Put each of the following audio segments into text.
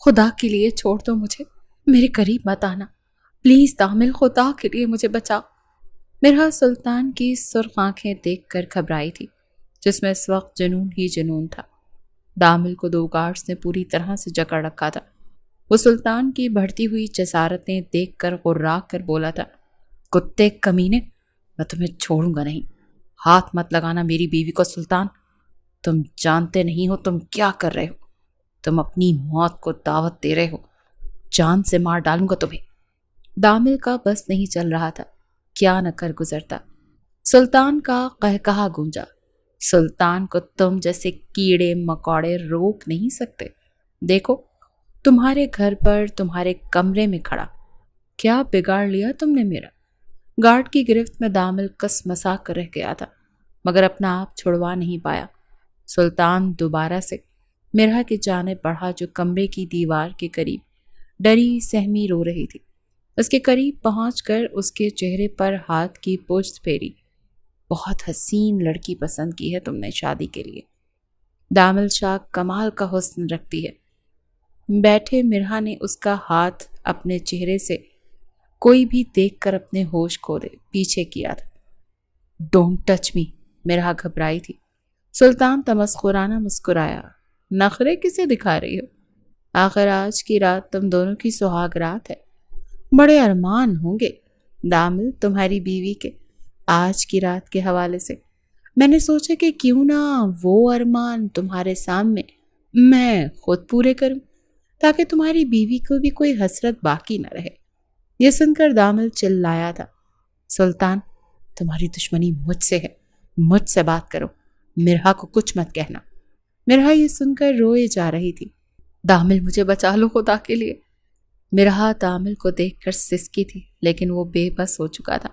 خدا کے لیے چھوڑ دو مجھے، میرے قریب مت آنا، پلیز دامل، خدا کے لیے مجھے بچاؤ۔ مرحا سلطان کی سرخ آنکھیں دیکھ کر گھبرائی تھی، جس میں اس وقت جنون ہی جنون تھا۔ دامل کو 2 گارڈز نے پوری طرح سے جکڑ رکھا تھا۔ وہ سلطان کی بڑھتی ہوئی جسارتیں دیکھ کر غرا کر بولا تھا، کتے کمینے، میں تمہیں چھوڑوں گا نہیں، ہاتھ مت لگانا میری بیوی کو سلطان، تم جانتے نہیں ہو تم کیا کر رہے ہو، تم اپنی موت کو دعوت دے رہے ہو، جان سے مار ڈالوں گا تمہیں۔ دامل کا بس نہیں چل رہا تھا، کیا نہ کر گزرتا۔ سلطان کا قہقہا گونجا، سلطان کو تم جیسے کیڑے مکوڑے روک نہیں سکتے، دیکھو تمہارے گھر پر تمہارے کمرے میں کھڑا، کیا بگاڑ لیا تم نے میرا۔ گارڈ کی گرفت میں دامل کس مسا کر رہ گیا تھا، مگر اپنا آپ چھڑوا نہیں پایا۔ سلطان دوبارہ سے مرحا کی جانب بڑھا، جو کمرے کی دیوار کے قریب ڈری سہمی رو رہی تھی۔ اس کے قریب پہنچ کر اس کے چہرے پر ہاتھ کی پشت پھیری۔ بہت حسین لڑکی پسند کی ہے تم نے شادی کے لیے، دامل شاہ کمال کا حسن رکھتی ہے۔ بیٹھے مرحا نے اس کا ہاتھ اپنے چہرے سے کوئی بھی دیکھ کر اپنے ہوش کھو دے پیچھے کیا تھا۔ ڈونٹ ٹچ می، مرحا گھبرائی تھی۔ سلطان تمسخرانہ مسکرایا، نخرے کسے دکھا رہی ہو، آخر آج کی رات تم دونوں کی سہاگ رات ہے، بڑے ارمان ہوں گے دامل تمہاری بیوی کے آج کی رات کے حوالے سے۔ میں نے سوچا کہ کیوں نہ وہ ارمان تمہارے سامنے میں خود پورے کروں، تاکہ تمہاری بیوی کو بھی کوئی حسرت باقی نہ رہے۔ یہ سن کر دامل چلایا تھا، سلطان تمہاری دشمنی مجھ سے ہے، مجھ سے بات کرو، مرحا کو کچھ مت کہنا۔ مرحا یہ سن کر روئے جا رہی تھی۔ دامل مجھے بچا لو خدا کے لیے۔ مرحا دامل کو دیکھ کر سسکی تھی، لیکن وہ بے بس ہو چکا تھا۔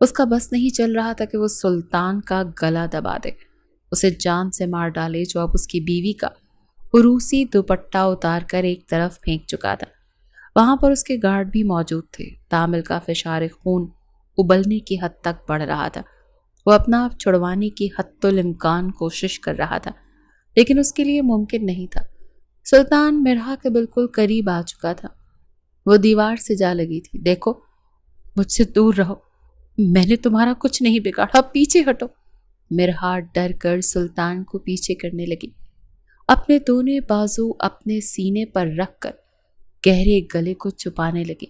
اس کا بس نہیں چل رہا تھا کہ وہ سلطان کا گلا دبا دے، اسے جان سے مار ڈالے، جو اب اس کی بیوی کا عروسی دوپٹہ اتار کر ایک طرف پھینک چکا تھا۔ وہاں پر اس کے گارڈ بھی موجود تھے۔ دامل کا فشار خون ابلنے کی حد تک بڑھ رہا تھا۔ وہ اپنا آپ چھڑوانے کی حتی الامکان کوشش کر رہا تھا، لیکن اس کے لیے ممکن نہیں تھا۔ سلطان مرحا کے بالکل قریب آ چکا تھا، وہ دیوار سے جا لگی تھی۔ دیکھو مجھ سے دور رہو، میں نے تمہارا کچھ نہیں بگاڑا، پیچھے ہٹو۔ مرحا ڈر کر سلطان کو پیچھے کرنے لگی، اپنے دونوں بازو اپنے سینے پر رکھ کر گہرے گلے کو چھپانے لگی۔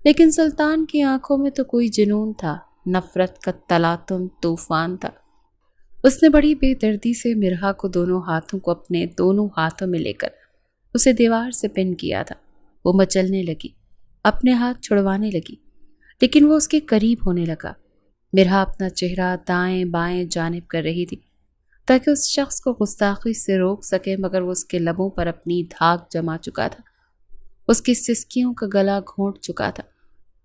لیکن سلطان کی آنکھوں میں تو کوئی جنون تھا، نفرت کا تلاطم طوفان تھا۔ اس نے بڑی بے دردی سے مرحا کو دونوں ہاتھوں کو اپنے دونوں ہاتھوں میں لے کر اسے دیوار سے پن کیا تھا۔ وہ مچلنے لگی، اپنے ہاتھ چھڑوانے لگی، لیکن وہ اس کے قریب ہونے لگا۔ مرحا اپنا چہرہ دائیں بائیں جانب کر رہی تھی تاکہ اس شخص کو گستاخی سے روک سکے، مگر وہ اس کے لبوں پر اپنی دھاک جما چکا تھا، اس کی سسکیوں کا گلا گھونٹ چکا تھا،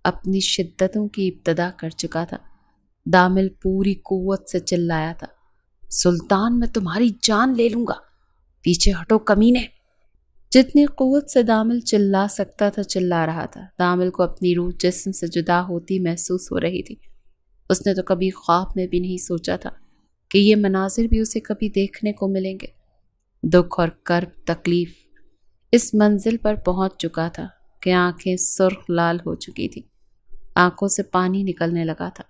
اپنی شدتوں کی ابتدا کر چکا تھا۔ دامل پوری قوت سے چلایا تھا، سلطان میں تمہاری جان لے لوں گا، پیچھے ہٹو کمینے۔ جتنی قوت سے دامل چلا سکتا تھا چلا رہا تھا۔ دامل کو اپنی روح جسم سے جدا ہوتی محسوس ہو رہی تھی۔ اس نے تو کبھی خواب میں بھی نہیں سوچا تھا کہ یہ مناظر بھی اسے کبھی دیکھنے کو ملیں گے۔ دکھ اور کرب تکلیف اس منزل پر پہنچ چکا تھا کہ آنکھیں سرخ لال ہو چکی تھی، آنکھوں سے پانی نکلنے لگا تھا۔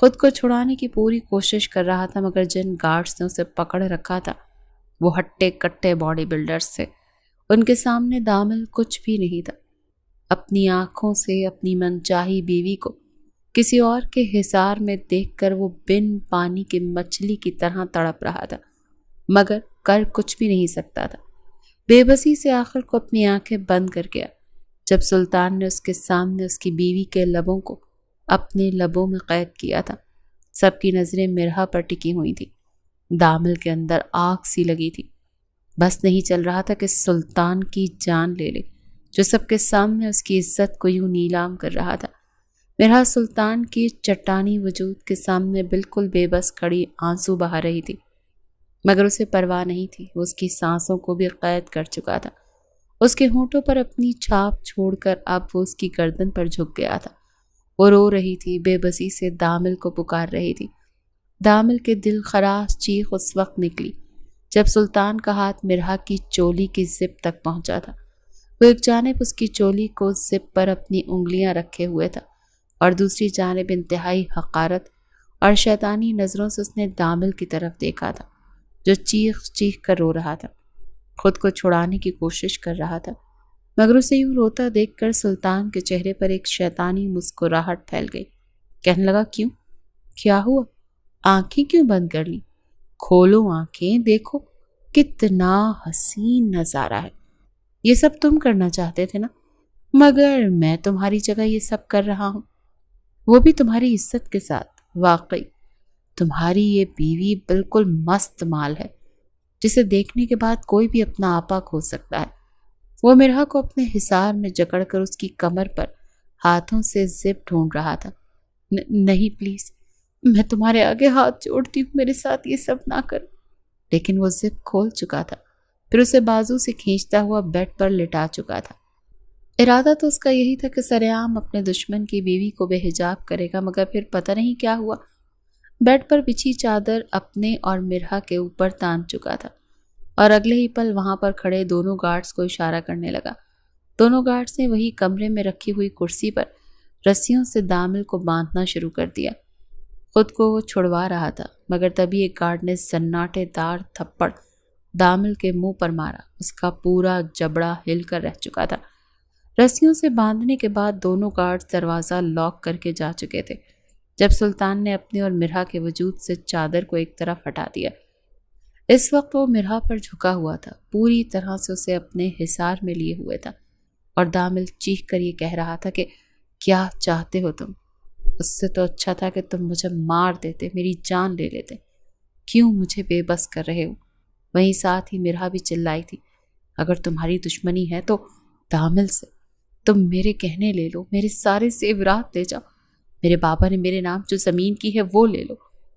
خود کو چھڑانے کی پوری کوشش کر رہا تھا، مگر جن گارڈز نے اسے پکڑ رکھا تھا وہ ہٹے کٹے باڈی بلڈرز تھے۔ ان کے سامنے دامل کچھ بھی نہیں تھا۔ اپنی آنکھوں سے اپنی منچاہی بیوی کو کسی اور کے حصار میں دیکھ کر وہ بن پانی کی مچھلی کی طرح تڑپ رہا تھا، مگر کر کچھ بھی نہیں سکتا تھا۔ بے بسی سے آخر کو اپنی آنکھیں بند کر گیا جب سلطان نے اس کے سامنے اس کی بیوی کے لبوں کو اپنے لبوں میں قید کیا تھا۔ سب کی نظریں مرحا پر ٹکی ہوئی تھی۔ دامل کے اندر آگ سی لگی تھی، بس نہیں چل رہا تھا کہ سلطان کی جان لے لے، جو سب کے سامنے اس کی عزت کو یوں نیلام کر رہا تھا۔ مرحا سلطان کی چٹانی وجود کے سامنے بالکل بے بس کھڑی آنسو بہا رہی تھی، مگر اسے پرواہ نہیں تھی۔ وہ اس کی سانسوں کو بھی قید کر چکا تھا، اس کے ہونٹوں پر اپنی چھاپ چھوڑ کر اب وہ اس کی گردن پر جھک گیا تھا۔ وہ رو رہی تھی، بے بسی سے دامل کو پکار رہی تھی۔ دامل کے دل خراش چیخ اس وقت نکلی جب سلطان کا ہاتھ مرحا کی چولی کی زپ تک پہنچا تھا۔ وہ ایک جانب اس کی چولی کو زپ پر اپنی انگلیاں رکھے ہوئے تھا اور دوسری جانب انتہائی حقارت اور شیطانی نظروں سے اس نے دامل کی طرف دیکھا تھا، جو چیخ چیخ کر رو رہا تھا، خود کو چھڑانے کی کوشش کر رہا تھا، مگر اسے یوں روتا دیکھ کر سلطان کے چہرے پر ایک شیطانی مسکراہٹ پھیل گئی۔ کہنے لگا، کیوں؟ کیا ہوا؟ آنکھیں کیوں بند کر لی؟ کھولو آنکھیں، دیکھو کتنا حسین نظارہ ہے۔ یہ سب تم کرنا چاہتے تھے نا، مگر میں تمہاری جگہ یہ سب کر رہا ہوں، وہ بھی تمہاری عزت کے ساتھ۔ واقعی تمہاری یہ بیوی بالکل مست مال ہے، جسے دیکھنے کے بعد کوئی بھی اپنا آپا کھو سکتا ہے۔ وہ مرحا کو اپنے حصار میں جکڑ کر اس کی کمر پر ہاتھوں سے زپ ڈھونڈ رہا تھا۔ نہیں پلیز، میں تمہارے آگے ہاتھ جوڑتی ہوں، میرے ساتھ یہ سب نہ کرو۔ لیکن وہ زپ کھول چکا تھا، پھر اسے بازو سے کھینچتا ہوا بیڈ پر لٹا چکا تھا۔ ارادہ تو اس کا یہی تھا کہ سرعام اپنے دشمن کی بیوی کو بے حجاب کرے گا، مگر پھر پتہ نہیں کیا ہوا۔ بیڈ پر بچھی چادر اپنے اور مرحا کے اوپر تان چکا تھا اور اگلے ہی پل وہاں پر کھڑے دونوں گارڈز کو اشارہ کرنے لگا۔ دونوں گارڈز نے وہی کمرے میں رکھی ہوئی کرسی پر رسیوں سے دامل کو باندھنا شروع کر دیا۔ خود کو وہ چھڑوا رہا تھا، مگر تبھی ایک گارڈ نے سناٹے دار تھپڑ دامل کے منہ پر مارا۔ اس کا پورا جبڑا ہل کر رہ چکا تھا۔ رسیوں سے باندھنے کے بعد دونوں گارڈز دروازہ لاک کر کے جا چکے تھے جب سلطان نے اپنے اور مرحا کے وجود سے چادر کو ایک طرف ہٹا دیا۔ اس وقت وہ مرحا پر جھکا ہوا تھا، پوری طرح سے اسے اپنے حصار میں لیے ہوئے تھا، اور دامل چیخ کر یہ کہہ رہا تھا کہ کیا چاہتے ہو تم؟ اس سے تو اچھا تھا کہ تم مجھے مار دیتے، میری جان لے لیتے، کیوں مجھے بے بس کر رہے ہو؟ وہیں ساتھ ہی مرحا بھی چلائی تھی، اگر تمہاری دشمنی ہے تو دامل سے تم میرے کہنے لے لو، میرے سارے زیورات لے جاؤ، میرے بابا نے میرے نام جو زمین کی ہے وہ لے لو،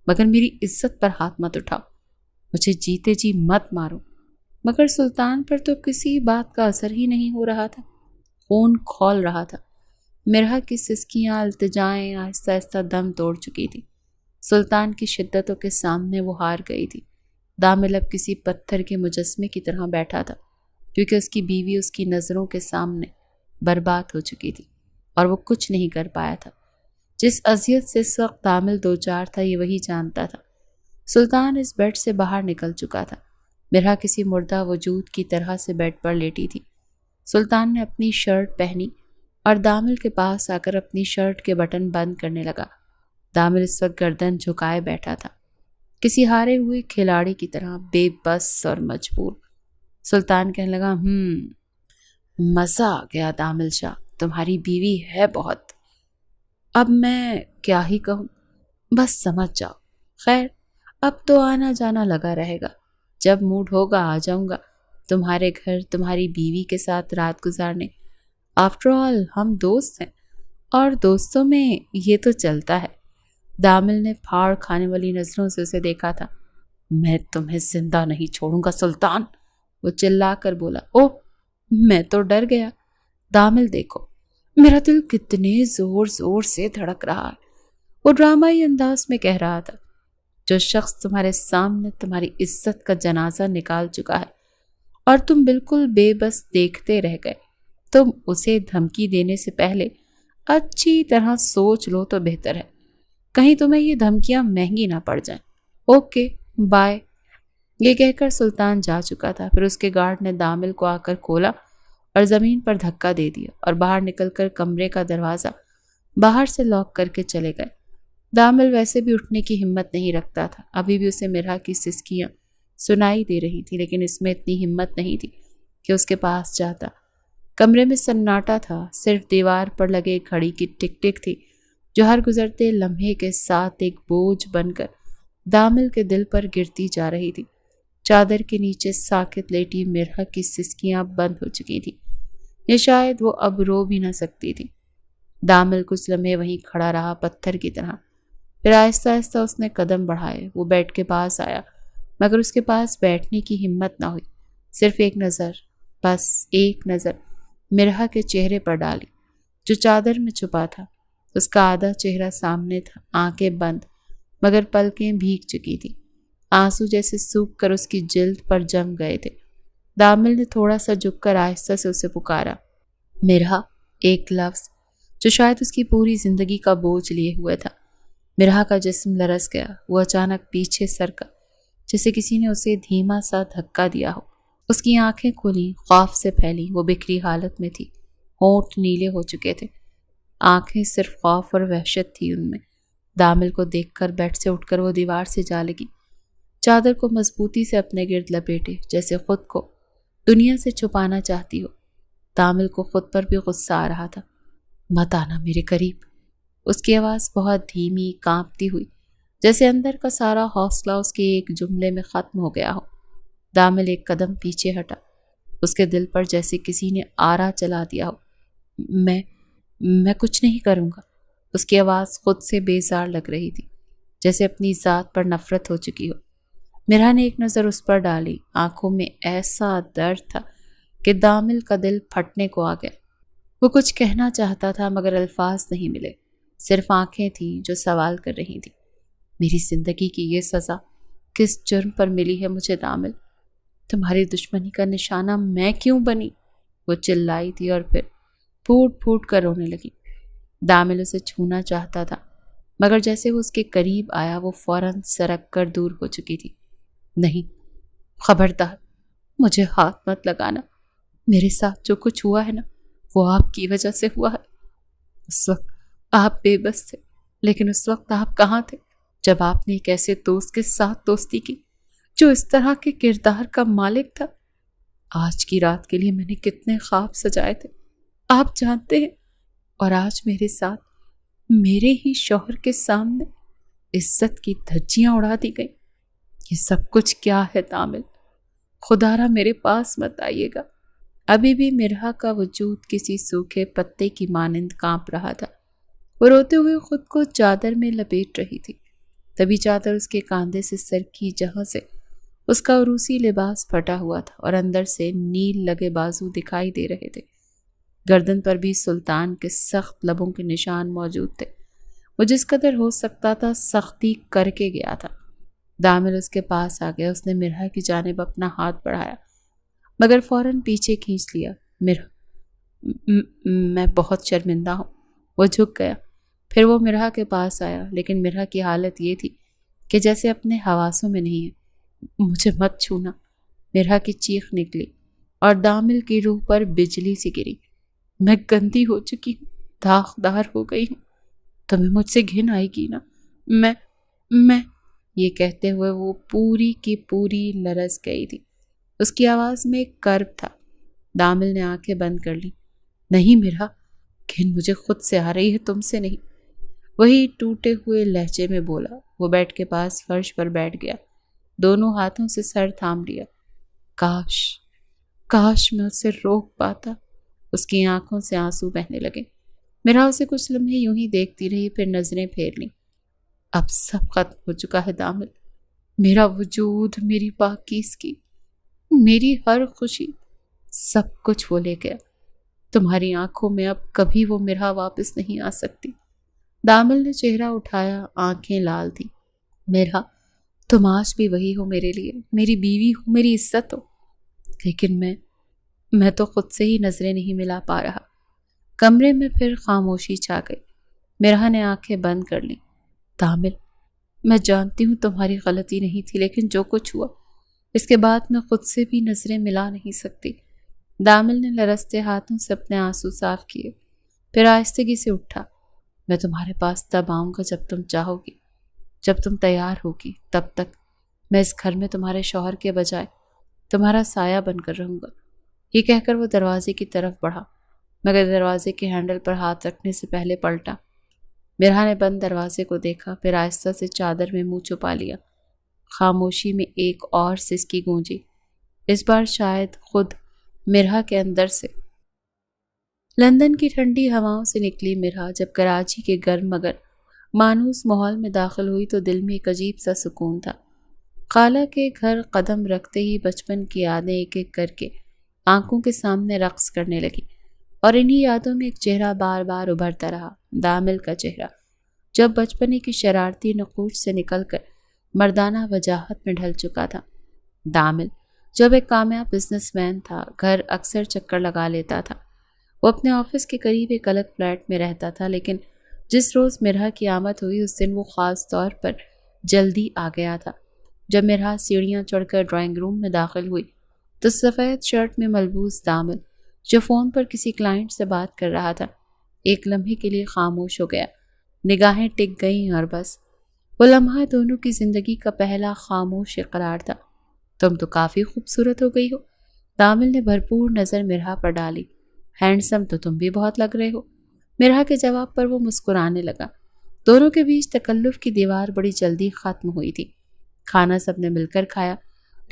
مگر میری عزت پر ہاتھ مت اٹھاؤ، مجھے جیتے جی مت مارو۔ مگر سلطان پر تو کسی بات کا اثر ہی نہیں ہو رہا تھا، خون کھول رہا تھا۔ مرحا کی سسکیاں التجائیں آہستہ آہستہ دم توڑ چکی تھی۔ سلطان کی شدتوں کے سامنے وہ ہار گئی تھی۔ دامل اب کسی پتھر کے مجسمے کی طرح بیٹھا تھا، کیونکہ اس کی بیوی اس کی نظروں کے سامنے برباد ہو چکی تھی اور وہ کچھ نہیں کر پایا تھا۔ جس اذیت سے اس وقت دامل دوچار تھا یہ وہی جانتا تھا۔ سلطان اس بیڈ سے باہر نکل چکا تھا۔ مرحا کسی مردہ وجود کی طرح سے بیڈ پر لیٹی تھی۔ سلطان نے اپنی شرٹ پہنی اور دامل کے پاس آ کر اپنی شرٹ کے بٹن بند کرنے لگا۔ دامل اس وقت گردن جھکائے بیٹھا تھا، کسی ہارے ہوئے کھلاڑی کی طرح بے بس اور مجبور۔ سلطان کہنے لگا، مزہ آ گیا دامل شاہ، تمہاری بیوی ہے بہت۔ اب میں کیا ہی کہوں، بس سمجھ جاؤ۔ خیر، اب تو آنا جانا لگا رہے گا، جب موڈ ہوگا آ جاؤں گا تمہارے گھر تمہاری بیوی کے ساتھ رات گزارنے۔ آفٹر آل ہم دوست ہیں اور دوستوں میں یہ تو چلتا ہے۔ دامل نے پھاڑ کھانے والی نظروں سے اسے دیکھا تھا۔ میں تمہیں زندہ نہیں چھوڑوں گا سلطان، وہ چلا کر بولا۔ اوہ، میں تو ڈر گیا۔ دامل دیکھو، میرا دل کتنے زور زور سے دھڑک رہا ہے، وہ ڈرامائی انداز میں کہہ رہا تھا۔ جو شخص تمہارے سامنے تمہاری عزت کا جنازہ نکال چکا ہے اور تم بالکل بے بس دیکھتے رہ گئے، تم اسے دھمکی دینے سے پہلے اچھی طرح سوچ لو تو بہتر ہے، کہیں تمہیں یہ دھمکیاں مہنگی نہ پڑ جائیں۔ Okay bye. یہ کہہ کر سلطان جا چکا تھا۔ پھر اس کے گارڈ نے دامل کو آ کر کھولا اور زمین پر دھکا دے دیا اور باہر نکل کر کمرے کا دروازہ باہر سے لاک کر کے چلے گئے۔ دامل ویسے بھی اٹھنے کی ہمت نہیں رکھتا تھا، ابھی بھی اسے مرحا کی سسکیاں سنائی دے رہی تھی، لیکن اس میں اتنی ہمت نہیں تھی کہ اس کے پاس جاتا۔ کمرے میں سناٹا تھا، صرف دیوار پر لگے گھڑی کی ٹک ٹک تھی جو ہر گزرتے لمحے کے ساتھ ایک بوجھ بن کر دامل کے دل پر گرتی جا رہی تھی۔ چادر کے نیچے ساکت لیٹی مرحا کی سسکیاں بند ہو چکی تھی، یا شاید وہ اب رو بھی نہ سکتی تھی۔ دامل کچھ لمحے وہیں کھڑا رہا پتھر کی طرح، پھر آہستہ آہستہ اس نے قدم بڑھائے۔ وہ بیڈ کے پاس آیا، مگر اس کے پاس بیٹھنے کی ہمت نہ ہوئی۔ صرف ایک نظر، بس ایک نظر مرحا کے چہرے پر ڈالی جو چادر میں چھپا تھا۔ اس کا آدھا چہرہ سامنے تھا، آنکھیں بند مگر پلکیں بھیگ چکی تھی، آنسو جیسے سوکھ کر اس کی جلد پر جم گئے تھے۔ دامل نے تھوڑا سا جھک کر آہستہ سے اسے پکارا، مرہا، ایک لفظ جو شاید اس کی پوری زندگی کا بوجھ لیے ہوئے تھا۔ مرہا کا جسم لرز گیا، وہ اچانک پیچھے سرکا جیسے کسی نے اسے دھیما سا دھکا دیا ہو۔ اس کی آنکھیں کھلیں، خوف سے پھیلی، وہ بکھری حالت میں تھی، ہونٹ نیلے ہو چکے تھے، آنکھیں صرف خوف اور وحشت تھی ان میں۔ دامل کو دیکھ کر بیٹھ سے اٹھ کر وہ دیوار سے جا لگی، چادر کو مضبوطی سے اپنے گرد لپیٹے جیسے خود کو دنیا سے چھپانا چاہتی ہو۔ دامل کو خود پر بھی غصہ آ رہا تھا۔ مت آنا میرے قریب، اس کی آواز بہت دھیمی، کانپتی ہوئی، جیسے اندر کا سارا حوصلہ اس کے ایک جملے میں ختم ہو گیا ہو۔ دامل ایک قدم پیچھے ہٹا، اس کے دل پر جیسے کسی نے آرا چلا دیا ہو۔ میں کچھ نہیں کروں گا۔ اس کی آواز خود سے بیزار لگ رہی تھی، جیسے اپنی ذات پر نفرت ہو چکی ہو۔ مرہا نے ایک نظر اس پر ڈالی، آنکھوں میں ایسا درد تھا کہ دامل کا دل پھٹنے کو آ گیا۔ وہ کچھ کہنا چاہتا تھا مگر الفاظ نہیں ملے، صرف آنکھیں تھیں جو سوال کر رہی تھیں۔ میری زندگی کی یہ سزا کس جرم پر ملی ہے مجھے دامل؟ تمہاری دشمنی کا نشانہ میں کیوں بنی؟ وہ چلائی تھی اور پھر پھوٹ پھوٹ کر رونے لگی۔ دامل اسے چھونا چاہتا تھا مگر جیسے وہ اس کے قریب آیا وہ فوراً سرک کر دور ہو چکی تھی۔ نہیں، خبردار، مجھے ہاتھ مت لگانا۔ میرے ساتھ جو کچھ ہوا ہے نا، وہ آپ کی وجہ سے ہوا ہے۔ اس وقت آپ بے بس تھے، لیکن اس وقت آپ کہاں تھے جب آپ نے ایک ایسے دوست کے ساتھ دوستی کی جو اس طرح کے کردار کا مالک تھا؟ آج کی رات کے لیے میں نے کتنے خواب سجائے تھے آپ جانتے ہیں، اور آج میرے ساتھ میرے ہی شوہر کے سامنے عزت کی دھجیاں اڑا دی گئی۔ یہ سب کچھ کیا ہے دامل؟ خدا را میرے پاس مت آئیے گا۔ ابھی بھی مرہا کا وجود کسی سوکھے پتے کی مانند کانپ رہا تھا۔ وہ روتے ہوئے خود کو چادر میں لپیٹ رہی تھی، تبھی چادر اس کے کاندھے سے سرکی جہاں سے اس کا عروسی لباس پھٹا ہوا تھا اور اندر سے نیل لگے بازو دکھائی دے رہے تھے۔ گردن پر بھی سلطان کے سخت لبوں کے نشان موجود تھے۔ وہ جس قدر ہو سکتا تھا سختی کر کے گیا تھا۔ دامل اس کے پاس آ گیا، اس نے مرہا کی جانب اپنا ہاتھ بڑھایا مگر فوراً پیچھے کھینچ لیا۔ مرہا، میں بہت شرمندہ ہوں۔ وہ جھک گیا، پھر وہ مرہا کے پاس آیا، لیکن مرہا کی حالت یہ تھی کہ جیسے اپنے حواسوں میں نہیں ہے۔ مجھے مت چھونا، مرہا کی چیخ نکلی اور دامل کی روح پر بجلی سی گری۔ میں گندی ہو چکی ہوں، داغدار ہو گئی ہوں، تمہیں مجھ سے گھن آئے گی نا؟ میں یہ کہتے ہوئے وہ پوری کی پوری لرز گئی تھی۔ اس کی آواز میں ایک کرب تھا۔ دامل نے آنکھیں بند کر لی۔ نہیں مرہا، گھن مجھے خود سے آ رہی ہے، تم سے نہیں۔ وہی ٹوٹے ہوئے لہجے میں بولا۔ وہ بیڈ کے پاس فرش پر بیٹھ گیا، دونوں ہاتھوں سے سر تھام لیا۔ کاش میں اسے روک پاتا۔ اس کی آنکھوں سے آنسو بہنے لگے۔ مرہا اسے کچھ لمحے یوں ہی دیکھتی رہی، پھر نظریں پھیر لیں۔ اب سب ختم ہو چکا ہے دامل، میرا وجود، میری پاکیزگی، میری ہر خوشی، سب کچھ وہ لے گیا۔ تمہاری آنکھوں میں اب کبھی وہ مرہا واپس نہیں آ سکتی۔ دامل نے چہرہ اٹھایا، آنکھیں لال تھی۔ مرہا، تم آج بھی وہی ہو میرے لیے، میری بیوی ہو، میری عزت ہو، لیکن میں تو خود سے ہی نظریں نہیں ملا پا رہا۔ کمرے میں پھر خاموشی چھا گئی۔ مرہا نے آنکھیں بند کر لیں۔ دامل، میں جانتی ہوں تمہاری غلطی نہیں تھی، لیکن جو کچھ ہوا اس کے بعد میں خود سے بھی نظریں ملا نہیں سکتی۔ دامل نے لرزتے ہاتھوں سے اپنے آنسو صاف کیے، پھر آہستگی سے اٹھا۔ میں تمہارے پاس تب آؤں گا جب تم چاہو گی، جب تم تیار ہوگی۔ تب تک میں اس گھر میں تمہارے شوہر کے بجائے تمہارا سایہ بن کر رہوں گا۔ یہ کہہ کر وہ دروازے کی طرف بڑھا مگر دروازے کے ہینڈل پر ہاتھ رکھنے سے پہلے پلٹا۔ مرہا نے بند دروازے کو دیکھا، پھر آہستہ سے چادر میں منہ چھپا لیا۔ خاموشی میں ایک اور سسکی گونجی، اس بار شاید خود مرہا کے اندر سے۔ لندن کی ٹھنڈی ہواؤں سے نکلی مرہا جب کراچی کے گرم مگر مانوس ماحول میں داخل ہوئی تو دل میں ایک عجیب سا سکون تھا۔ خالہ کے گھر قدم رکھتے ہی بچپن کی یادیں ایک ایک کر کے آنکھوں کے سامنے رقص کرنے لگی، اور انہی یادوں میں ایک چہرہ بار بار ابھرتا رہا، دامل کا چہرہ، جب بچپنے کی شرارتی نقوش سے نکل کر مردانہ وجاہت میں ڈھل چکا تھا۔ دامل، جو اب ایک کامیاب بزنس مین تھا، گھر اکثر چکر لگا لیتا تھا۔ وہ اپنے آفس کے قریب ایک الگ فلیٹ میں رہتا تھا، لیکن جس روز مرحا کی آمد ہوئی اس دن وہ خاص طور پر جلدی آ گیا تھا۔ جب مرحا سیڑھیاں چڑھ کر ڈرائنگ روم میں داخل ہوئی تو سفید شرٹ میں ملبوس دامل، جو فون پر کسی کلائنٹ سے بات کر رہا تھا، ایک لمحے کے لیے خاموش ہو گیا۔ نگاہیں ٹک گئیں اور بس وہ لمحہ دونوں کی زندگی کا پہلا خاموش اقرار تھا۔ تم تو کافی خوبصورت ہو گئی ہو، دامل نے بھرپور نظر مرحا پر ڈالی۔ ہینڈسم تو تم بھی بہت لگ رہے ہو۔ مرحا کے جواب پر وہ مسکرانے لگا۔ دونوں کے بیچ تکلف کی دیوار بڑی جلدی ختم ہوئی تھی۔ کھانا سب نے مل کر کھایا،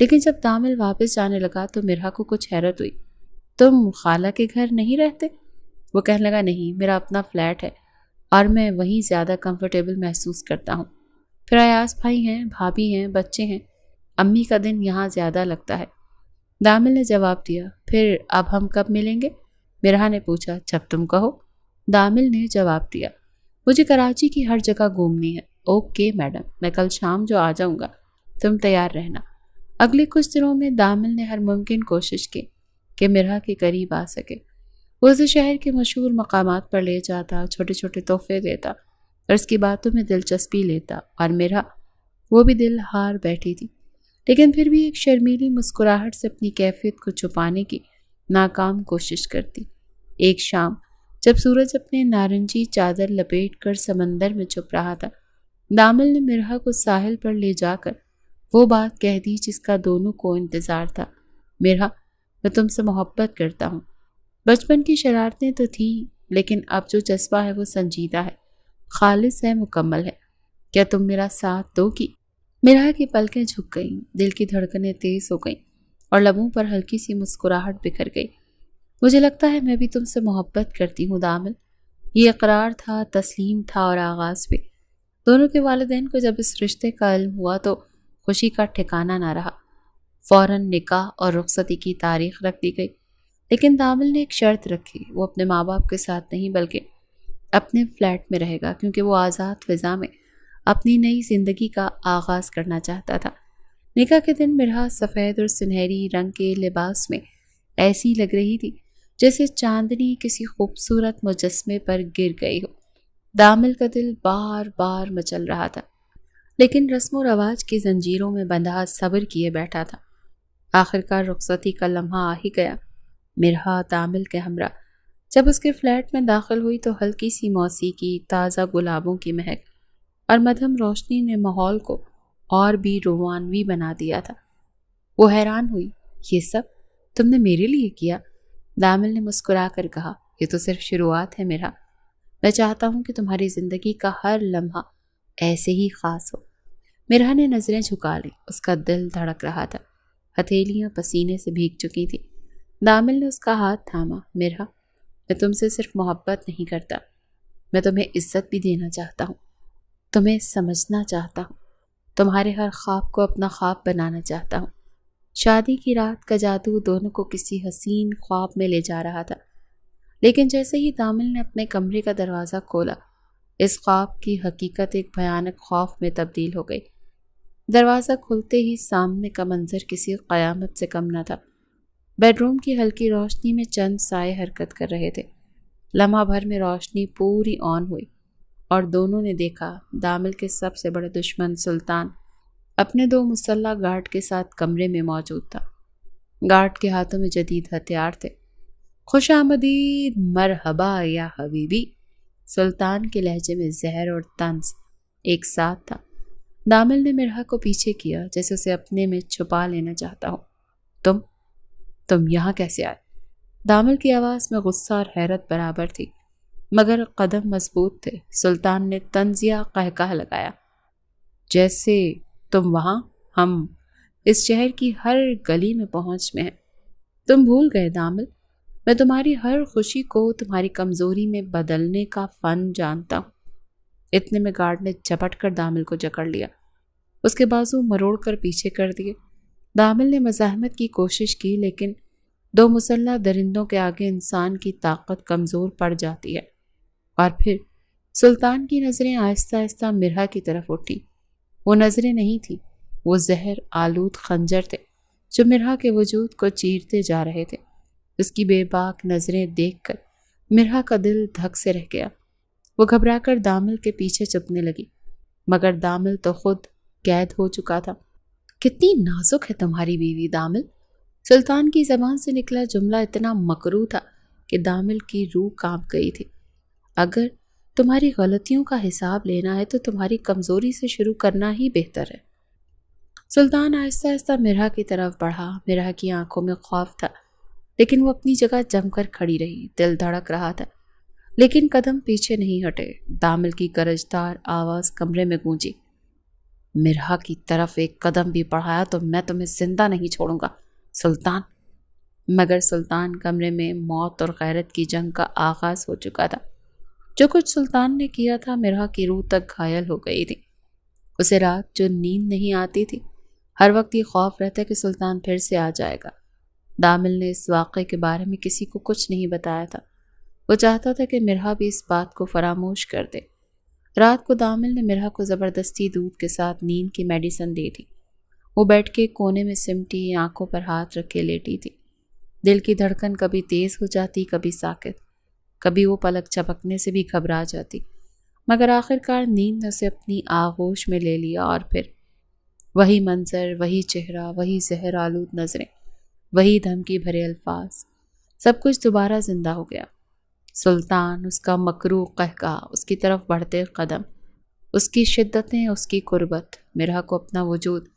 لیکن جب دامل واپس جانے لگا تو مرحا کو کچھ حیرت ہوئی۔ تم خالہ کے گھر نہیں رہتے؟ وہ کہنے لگا، نہیں، میرا اپنا فلیٹ ہے اور میں وہیں زیادہ کمفرٹیبل محسوس کرتا ہوں۔ پھر ایاز بھائی ہیں، بھابھی ہیں، بچے ہیں، امی کا دن یہاں زیادہ لگتا ہے۔ دامل نے جواب دیا۔ پھر اب ہم کب ملیں گے؟ مرحا نے پوچھا۔ جب تم کہو، دامل نے جواب دیا۔ مجھے کراچی کی ہر جگہ گھومنی ہے۔ اوکے میڈم، میں کل شام جو آ جاؤں گا، تم تیار رہنا۔ اگلے کچھ دنوں میں دامل نے ہر ممکن کوشش کی کہ مرحا کے قریب آ سکے۔ وہ اسے شہر کے مشہور مقامات پر لے جاتا، چھوٹے چھوٹے تحفے دیتا اور اس کی باتوں میں دلچسپی لیتا، اور مرحا وہ بھی دل ہار بیٹھی تھی، لیکن پھر بھی ایک شرمیلی مسکراہٹ سے اپنی کیفیت کو چھپانے کی ناکام کوشش کرتی۔ ایک شام جب سورج اپنے نارنجی چادر لپیٹ کر سمندر میں چھپ رہا تھا، دامل نے مرحا کو ساحل پر لے جا کر وہ بات کہہ دی جس کا دونوں کو انتظار تھا۔ مرحا، میں تم سے محبت کرتا ہوں۔ بچپن کی شرارتیں تو تھیں، لیکن اب جو جذبہ ہے وہ سنجیدہ ہے، خالص ہے، مکمل ہے۔ کیا تم میرا ساتھ دو گی؟ مرحا کی پلکیں جھک گئیں، دل کی دھڑکنیں تیز ہو گئیں اور لبوں پر ہلکی سی مسکراہٹ بکھر گئی۔ مجھے لگتا ہے میں بھی تم سے محبت کرتی ہوں دامل۔ یہ اقرار تھا، تسلیم تھا اور آغاز بھی۔ دونوں کے والدین کو جب اس رشتے کا علم ہوا تو خوشی کا ٹھکانہ نہ رہا۔ فوراً نکاح اور رخصتی کی تاریخ رکھ دی گئی، لیکن دامل نے ایک شرط رکھی۔ وہ اپنے ماں باپ کے ساتھ نہیں بلکہ اپنے فلیٹ میں رہے گا، کیونکہ وہ آزاد فضا میں اپنی نئی زندگی کا آغاز کرنا چاہتا تھا۔ نکاح کے دن مرحا سفید اور سنہری رنگ کے لباس میں ایسی لگ رہی تھی جیسے چاندنی کسی خوبصورت مجسمے پر گر گئی ہو۔ دامل کا دل بار بار مچل رہا تھا، لیکن رسم و رواج کی زنجیروں میں بندھا صبر کیے بیٹھا تھا۔ آخرکار رخصتی کا لمحہ آ ہی گیا۔ مرحا دامل کے ہمراہ جب اس کے فلیٹ میں داخل ہوئی تو ہلکی سی موسیقی، تازہ گلابوں کی مہک اور مدھم روشنی نے ماحول کو اور بھی رومانوی بنا دیا تھا۔ وہ حیران ہوئی، یہ سب تم نے میرے لیے کیا؟ دامل نے مسکرا کر کہا، یہ تو صرف شروعات ہے مرحا۔ میں چاہتا ہوں کہ تمہاری زندگی کا ہر لمحہ ایسے ہی خاص ہو۔ مرحا نے نظریں جھکا لی، اس کا دل دھڑک رہا تھا، ہتھیلیاں پسینے سے بھیگ چکی تھی۔ دامل نے اس کا ہاتھ تھاما۔ مرحا، میں تم سے صرف محبت نہیں کرتا، میں تمہیں عزت بھی دینا چاہتا ہوں، تمہیں سمجھنا چاہتا ہوں، تمہارے ہر خواب کو اپنا خواب بنانا چاہتا ہوں۔ شادی کی رات کا جادو دونوں کو کسی حسین خواب میں لے جا رہا تھا، لیکن جیسے ہی دامل نے اپنے کمرے کا دروازہ کھولا، اس خواب کی حقیقت ایک بھیانک خوف میں تبدیل ہو گئی۔ دروازہ کھلتے ہی سامنے کا منظر کسی قیامت سے کم نہ تھا۔ بیڈ روم کی ہلکی روشنی میں چند سائے حرکت کر رہے تھے۔ لمحہ بھر میں روشنی پوری آن ہوئی اور دونوں نے دیکھا دامل کے سب سے بڑے دشمن سلطان اپنے 2 مسلح گارڈ کے ساتھ کمرے میں موجود تھا۔ گارڈ کے ہاتھوں میں جدید ہتھیار تھے۔ خوش آمدید، مرحبا یا حبیبی، سلطان کے لہجے میں زہر اور طنز ایک ساتھ تھا۔ دامل نے مرحا کو پیچھے کیا جیسے اسے اپنے میں چھپا لینا چاہتا ہو۔ تم یہاں کیسے آئے؟ دامل کی آواز میں غصہ اور حیرت برابر تھی، مگر قدم مضبوط تھے۔ سلطان نے طنزیہ قہقہ لگایا، جیسے تم وہاں، ہم اس شہر کی ہر گلی میں پہنچ میں ہیں۔ تم بھول گئے دامل، میں تمہاری ہر خوشی کو تمہاری کمزوری میں بدلنے کا فن جانتا ہوں۔ اتنے میں گارڈ نے جھپٹ کر دامل کو جکڑ لیا، اس کے بازو مروڑ کر پیچھے کر دیے۔ دامل نے مزاحمت کی کوشش کی، لیکن 2 مسلح درندوں کے آگے انسان کی طاقت کمزور پڑ جاتی ہے۔ اور پھر سلطان کی نظریں آہستہ آہستہ مرحا کی طرف اٹھی۔ وہ نظریں نہیں تھیں، وہ زہر آلود خنجر تھے جو مرہا کے وجود کو چیرتے جا رہے تھے۔ اس کی بے باک نظریں دیکھ کر مرہا کا دل دھک سے رہ گیا۔ وہ گھبرا کر دامل کے پیچھے چھپنے لگی، مگر دامل تو خود قید ہو چکا تھا۔ کتنی نازک ہے تمہاری بیوی دامل۔ سلطان کی زبان سے نکلا جملہ اتنا مکروہ تھا کہ دامل کی روح کانپ گئی تھی۔ اگر تمہاری غلطیوں کا حساب لینا ہے تو تمہاری کمزوری سے شروع کرنا ہی بہتر ہے۔ سلطان آہستہ آہستہ مرہا کی طرف بڑھا۔ مرہا کی آنکھوں میں خوف تھا، لیکن وہ اپنی جگہ جم کر کھڑی رہی۔ دل دھڑک رہا تھا، لیکن قدم پیچھے نہیں ہٹے۔ دامل کی گرجدار آواز کمرے میں گونجی، مرہا کی طرف ایک قدم بھی بڑھایا تو میں تمہیں زندہ نہیں چھوڑوں گا سلطان۔ مگر سلطان کمرے میں موت اور غیرت کی جنگ کا آغاز ہو چکا تھا۔ جو کچھ سلطان نے کیا تھا مرہا کی روح تک گھائل ہو گئی تھی۔ اسے رات جو نیند نہیں آتی تھی، ہر وقت یہ خوف رہتا کہ سلطان پھر سے آ جائے گا۔ دامل نے اس واقعے کے بارے میں کسی کو کچھ نہیں بتایا تھا۔ وہ چاہتا تھا کہ مرہا بھی اس بات کو فراموش کر دے۔ رات کو دامل نے مرہا کو زبردستی دودھ کے ساتھ نیند کی میڈیسن دی تھی۔ وہ بیٹھ کے کونے میں سمٹی، آنکھوں پر ہاتھ رکھے لیٹی تھی۔ دل کی دھڑکن کبھی تیز ہو جاتی، کبھی ساکت، کبھی وہ پلک چپکنے سے بھی گھبرا جاتی، مگر آخر کار نیند نے اسے اپنی آغوش میں لے لیا۔ اور پھر وہی منظر، وہی چہرہ، وہی زہر آلود نظریں، وہی دھمکی بھرے الفاظ، سب کچھ دوبارہ زندہ ہو گیا۔ سلطان، اس کا مکروہ قہقہا، اس کی طرف بڑھتے قدم، اس کی شدتیں، اس کی قربت۔ مرہا کو اپنا وجود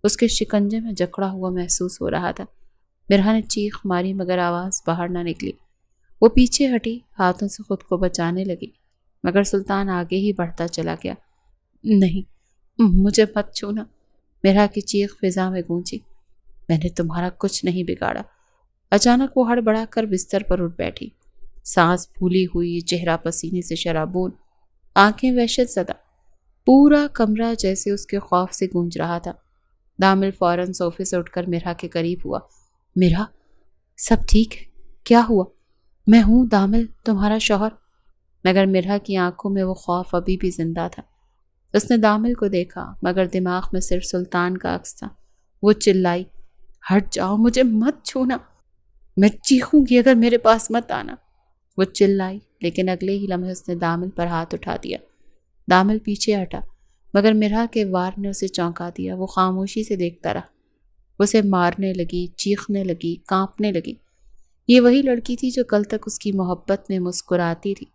اس کے شکنجے میں جکڑا ہوا محسوس ہو رہا تھا۔ مرہا نے چیخ ماری مگر آواز باہر نہ نکلی۔ وہ پیچھے ہٹی، ہاتھوں سے خود کو بچانے لگی، مگر سلطان آگے ہی بڑھتا چلا گیا۔ نہیں، مجھے مت چھونا، مرہا کی چیخ فضا میں گونجی۔ میں نے تمہارا کچھ نہیں بگاڑا۔ اچانک وہ ہڑبڑا کر بستر پر اٹھ بیٹھی، سانس پھولی ہوئی، چہرہ پسینے سے شرابون، آنکھیں وحشت زدہ، پورا کمرہ جیسے اس کے خوف سے گونج رہا تھا۔ دامل فوراً صوفے سے اٹھ کر مرہا کے قریب ہوا۔ مرہا، سب ٹھیک ہے؟ کیا ہوا؟ میں ہوں دامل، تمہارا شوہر۔ مگر مرہا کی آنکھوں میں وہ خوف ابھی بھی زندہ تھا۔ اس نے دامل کو دیکھا، مگر دماغ میں صرف سلطان کا عکس تھا۔ وہ چلائی، ہٹ جاؤ، مجھے مت چھونا، میں چیخوں گی اگر میرے پاس مت آنا۔ وہ چلائی، لیکن اگلے ہی لمحے اس نے دامل پر ہاتھ اٹھا دیا۔ دامل پیچھے ہٹا، مگر مرہا کے وار نے اسے چونکا دیا۔ وہ خاموشی سے دیکھتا رہا۔ اسے مارنے لگی، چیخنے لگی، کانپنے لگی۔ یہ وہی لڑکی تھی جو کل تک اس کی محبت میں مسکراتی تھی۔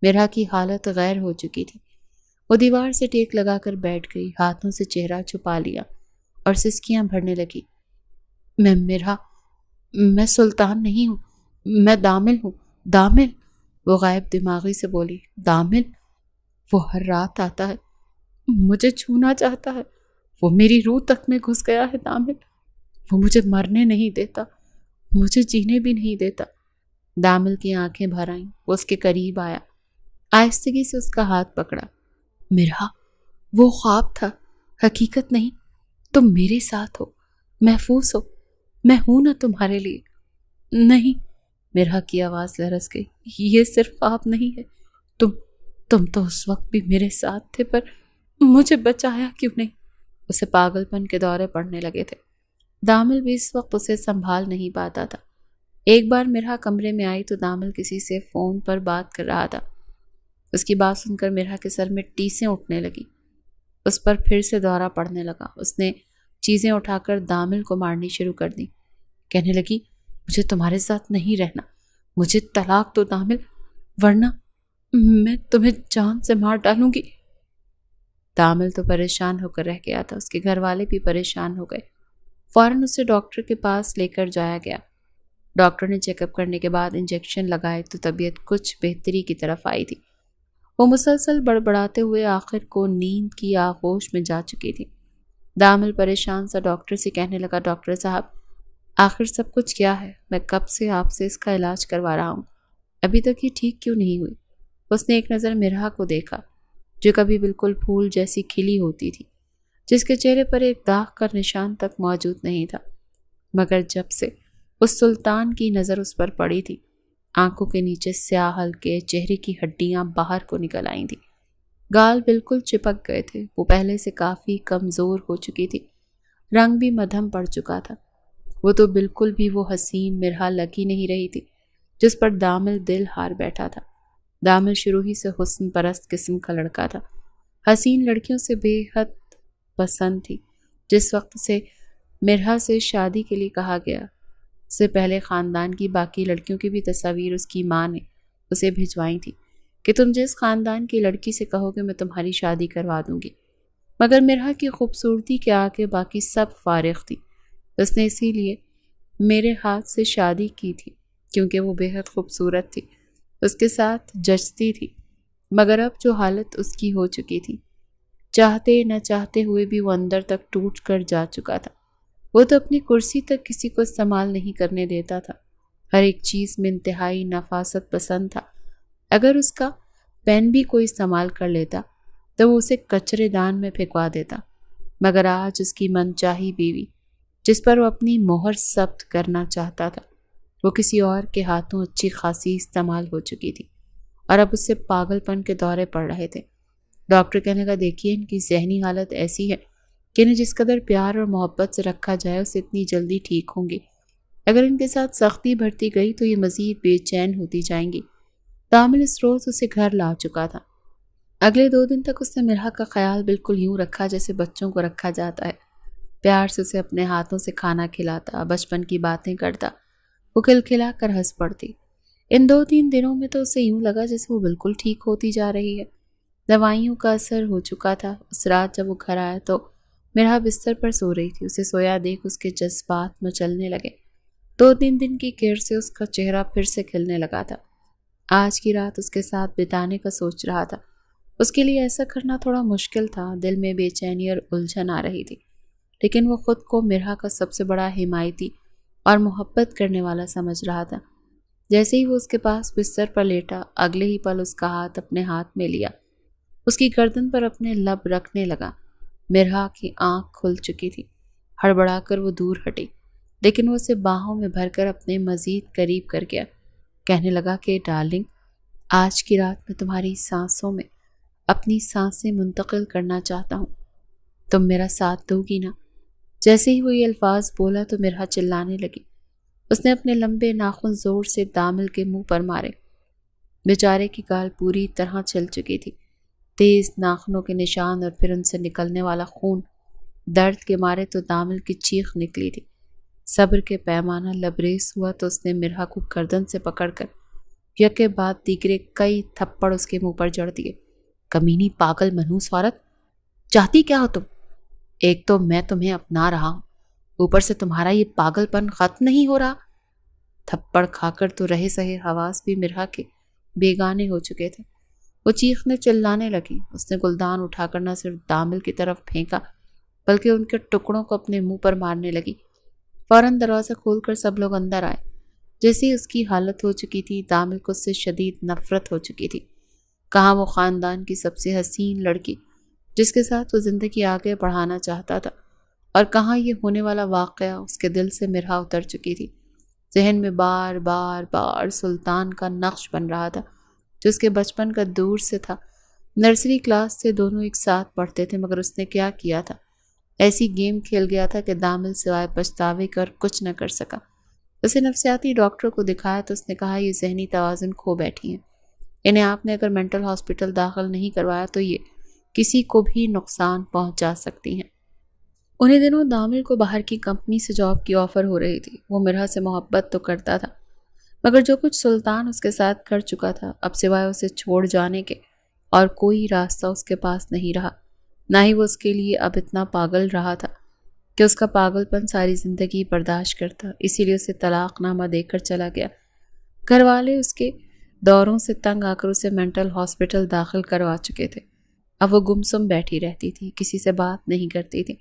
مرہا کی حالت غیر ہو چکی تھی۔ وہ دیوار سے ٹیک لگا کر بیٹھ گئی، ہاتھوں سے چہرہ چھپا لیا اور سسکیاں بھرنے لگی۔ میں مرہا، میں سلطان نہیں ہوں، میں دامل ہوں، دامل۔ وہ غائب دماغی سے بولی، دامل؟ وہ ہر رات آتا ہے، مجھے چھونا چاہتا ہے، وہ میری روح تک میں گھس گیا ہے دامل۔ وہ مجھے مرنے نہیں دیتا، مجھے جینے بھی نہیں دیتا۔ دامل کی آنکھیں بھر آئیں۔ وہ اس کے قریب آیا، آہستگی سے اس کا ہاتھ پکڑا۔ مرہا، وہ خواب تھا، حقیقت نہیں۔ تم میرے ساتھ ہو، محفوظ ہو، میں ہوں نا تمہارے لیے۔ نہیں، مرہا کی آواز لرز گئی، یہ صرف خواب نہیں ہے۔ تم تو اس وقت بھی میرے ساتھ تھے، پر مجھے بچایا کیوں نہیں؟ اسے پاگل پن کے دورے پڑنے لگے تھے۔ دامل بھی اس وقت اسے سنبھال نہیں پاتا تھا۔ ایک بار مرہا کمرے میں آئی تو دامل کسی سے فون پر بات کر رہا تھا۔ اس کی بات سن کر مرہا کے سر میں ٹیسیں اٹھنے لگی۔ اس پر پھر سے دورہ پڑنے لگا۔ اس نے چیزیں اٹھا کر دامل کو مارنی شروع کر دی۔ کہنے لگی، مجھے تمہارے ساتھ نہیں رہنا، مجھے طلاق دو دامل، ورنہ میں تمہیں جان سے مار ڈالوں گی۔ دامل تو پریشان ہو کر رہ گیا تھا، اس کے گھر والے بھی پریشان ہو گئے۔ فوراً اسے ڈاکٹر کے پاس لے کر جایا گیا۔ ڈاکٹر نے چیک اپ کرنے کے بعد انجیکشن لگائے تو طبیعت کچھ بہتری کی طرف آئی تھی۔ وہ مسلسل بڑبڑاتے ہوئے آخر کو نیند کی آغوش میں جا چکی تھی۔ دامل پریشان سا ڈاکٹر سے کہنے لگا، ڈاکٹر صاحب، آخر سب کچھ کیا ہے؟ میں کب سے آپ سے اس کا علاج کروا رہا ہوں، ابھی تک یہ ٹھیک کیوں نہیں ہوئی؟ اس نے ایک نظر مرہا کو دیکھا، جو کبھی بالکل پھول جیسی کھلی ہوتی تھی، جس کے چہرے پر ایک داغ کا نشان تک موجود نہیں تھا۔ مگر جب سے اس سلطان کی نظر اس پر پڑی تھی، آنکھوں کے نیچے سیاہ ہلکے، چہرے کی ہڈیاں باہر کو نکل آئی تھیں، گال بالکل چپک گئے تھے۔ وہ پہلے سے کافی کمزور ہو چکی تھی، رنگ بھی مدھم پڑ چکا تھا۔ وہ تو بالکل بھی وہ حسین مرحا لگ ہی نہیں رہی تھی جس پر دامل دل ہار بیٹھا تھا۔ دامل شروع ہی سے حسن پرست قسم کا لڑکا تھا، حسین لڑکیوں سے بے حد پسند تھی۔ جس وقت سے مرحا سے شادی کے لیے کہا گیا، اس سے پہلے خاندان کی باقی لڑکیوں کی بھی تصاویر اس کی ماں نے اسے بھجوائی تھی کہ تم جس خاندان کی لڑکی سے کہو گے میں تمہاری شادی کروا دوں گی۔ مگر مرحا کی خوبصورتی کے آگے باقی سب فارغ تھی۔ اس نے اسی لیے میرے ہاتھ سے شادی کی تھی کیونکہ وہ بے حد خوبصورت تھی، اس کے ساتھ جچتی تھی۔ مگر اب جو حالت اس کی ہو چکی تھی، چاہتے نہ چاہتے ہوئے بھی وہ اندر تک ٹوٹ کر جا چکا تھا۔ وہ تو اپنی کرسی تک کسی کو استعمال نہیں کرنے دیتا تھا، ہر ایک چیز میں انتہائی نفاست پسند تھا۔ اگر اس کا پین بھی کوئی استعمال کر لیتا تو وہ اسے کچرے دان میں پھینکوا دیتا۔ مگر آج اس کی من چاہی بیوی جس پر وہ اپنی مہر ثبت کرنا چاہتا تھا، وہ کسی اور کے ہاتھوں اچھی خاصی استعمال ہو چکی تھی اور اب اس سے پاگل پن کے دورے پڑ رہے تھے۔ ڈاکٹر کہنے کا دیکھیے ان کی ذہنی حالت ایسی ہے کہ انہیں جس قدر پیار اور محبت سے رکھا جائے اسے اتنی جلدی ٹھیک ہوں گی، اگر ان کے ساتھ سختی بڑھتی گئی تو یہ مزید بے چین ہوتی جائیں گی۔ دامل اس روز اسے گھر لا چکا تھا۔ اگلے 2 دن تک اس نے مرحا کا خیال بالکل یوں رکھا جیسے بچوں کو رکھا جاتا ہے، پیار سے اسے اپنے ہاتھوں سے کھانا کھلاتا، بچپن کی باتیں کرتا، وہ کھلکھلا کر ہنس پڑتی۔ ان 2-3 دنوں میں تو اسے یوں لگا جیسے وہ بالکل ٹھیک ہوتی جا رہی ہے۔ دوائیوں کا اثر ہو چکا تھا۔ اس رات جب وہ گھر آیا تو مرحا بستر پر سو رہی تھی۔ اسے سویا دیکھ اس کے جذبات مچلنے لگے۔ 2-3 دن کی کیر سے اس کا چہرہ پھر سے کھلنے لگا تھا۔ آج کی رات اس کے ساتھ بتانے کا سوچ رہا تھا۔ اس کے لیے ایسا کرنا تھوڑا مشکل تھا، دل میں بے چینی اور الجھن آ رہی تھی، لیکن وہ خود کو مرحا کا سب سے بڑا حمایتی اور محبت کرنے والا سمجھ رہا تھا۔ جیسے ہی وہ اس کے پاس بستر پر لیٹا، اگلے ہی پل اس کا ہاتھ اپنے ہاتھ میں لیا، اس کی گردن پر اپنے لب رکھنے لگا۔ مرحا کی آنکھ کھل چکی تھی، ہڑبڑا کر وہ دور ہٹی، لیکن وہ اسے باہوں میں بھر کر اپنے مزید قریب کر گیا، کہنے لگا کہ ڈارلنگ، آج کی رات میں تمہاری سانسوں میں اپنی سانسیں منتقل کرنا چاہتا ہوں، تم میرا ساتھ دو گی نا؟ جیسے ہی وہ یہ الفاظ بولا تو مرحا چلانے لگی۔ اس نے اپنے لمبے ناخن زور سے دامل کے منہ پر مارے۔ بیچارے کی گال پوری طرح چھل چکی تھی، تیز ناخنوں کے نشان اور پھر ان سے نکلنے والا خون، درد کے مارے تو دامل کی چیخ نکلی تھی۔ صبر کے پیمانہ لبریز ہوا تو اس نے مرحا کو گردن سے پکڑ کر یکے بعد دیگرے کئی تھپڑ اس کے منہ پر جڑ دیے۔ کمینی پاگل منحوس عورت، چاہتی کیا ہو تم؟ ایک تو میں تمہیں اپنا رہا ہوں، اوپر سے تمہارا یہ پاگل پن ختم نہیں ہو رہا۔ تھپڑ کھا کر تو رہے سہے حواس بھی مرحا کے بیگانے ہو چکے تھے۔ وہ چیخنے چلانے لگی۔ اس نے گلدان اٹھا کر نہ صرف دامل کی طرف پھینکا بلکہ ان کے ٹکڑوں کو اپنے منہ پر مارنے لگی۔ فوراً دروازہ کھول کر سب لوگ اندر آئے۔ جیسی اس کی حالت ہو چکی تھی، دامل کو اس سے شدید نفرت ہو چکی تھی۔ کہاں وہ خاندان کی سب سے حسین لڑکی جس کے ساتھ وہ زندگی آگے بڑھانا چاہتا تھا، اور کہاں یہ ہونے والا واقعہ اس کے دل سے مرحا اتر چکی تھی۔ ذہن میں بار بار بار سلطان کا نقش بن رہا تھا جو اس کے بچپن کا دور سے تھا۔ نرسری کلاس سے دونوں ایک ساتھ پڑھتے تھے، مگر اس نے کیا کیا تھا؟ ایسی گیم کھیل گیا تھا کہ دامل سوائے پچھتاوے کر کچھ نہ کر سکا۔ اسے نفسیاتی ڈاکٹر کو دکھایا تو اس نے کہا یہ ذہنی توازن کھو بیٹھی ہیں، انہیں آپ نے اگر مینٹل ہاسپٹل داخل نہیں کروایا تو یہ کسی کو بھی نقصان پہنچا سکتی ہیں۔ انہیں دنوں دامل کو باہر کی کمپنی سے جاب کی آفر ہو رہی تھی۔ وہ مرحا سے محبت تو کرتا تھا، مگر جو کچھ سلطان اس کے ساتھ کر چکا تھا، اب سوائے اسے چھوڑ جانے کے اور کوئی راستہ اس کے پاس نہیں رہا۔ نہ ہی وہ اس کے لیے اب اتنا پاگل رہا تھا کہ اس کا پاگل پن ساری زندگی برداشت کرتا، اسی لیے اسے طلاق نامہ دے کر چلا گیا۔ گھر والے اس کے دوروں سے تنگ آ کر اسے مینٹل ہاسپٹل داخل کروا چکے تھے۔ اب وہ گمسم بیٹھی رہتی تھی، کسی سے بات نہیں کرتی تھی۔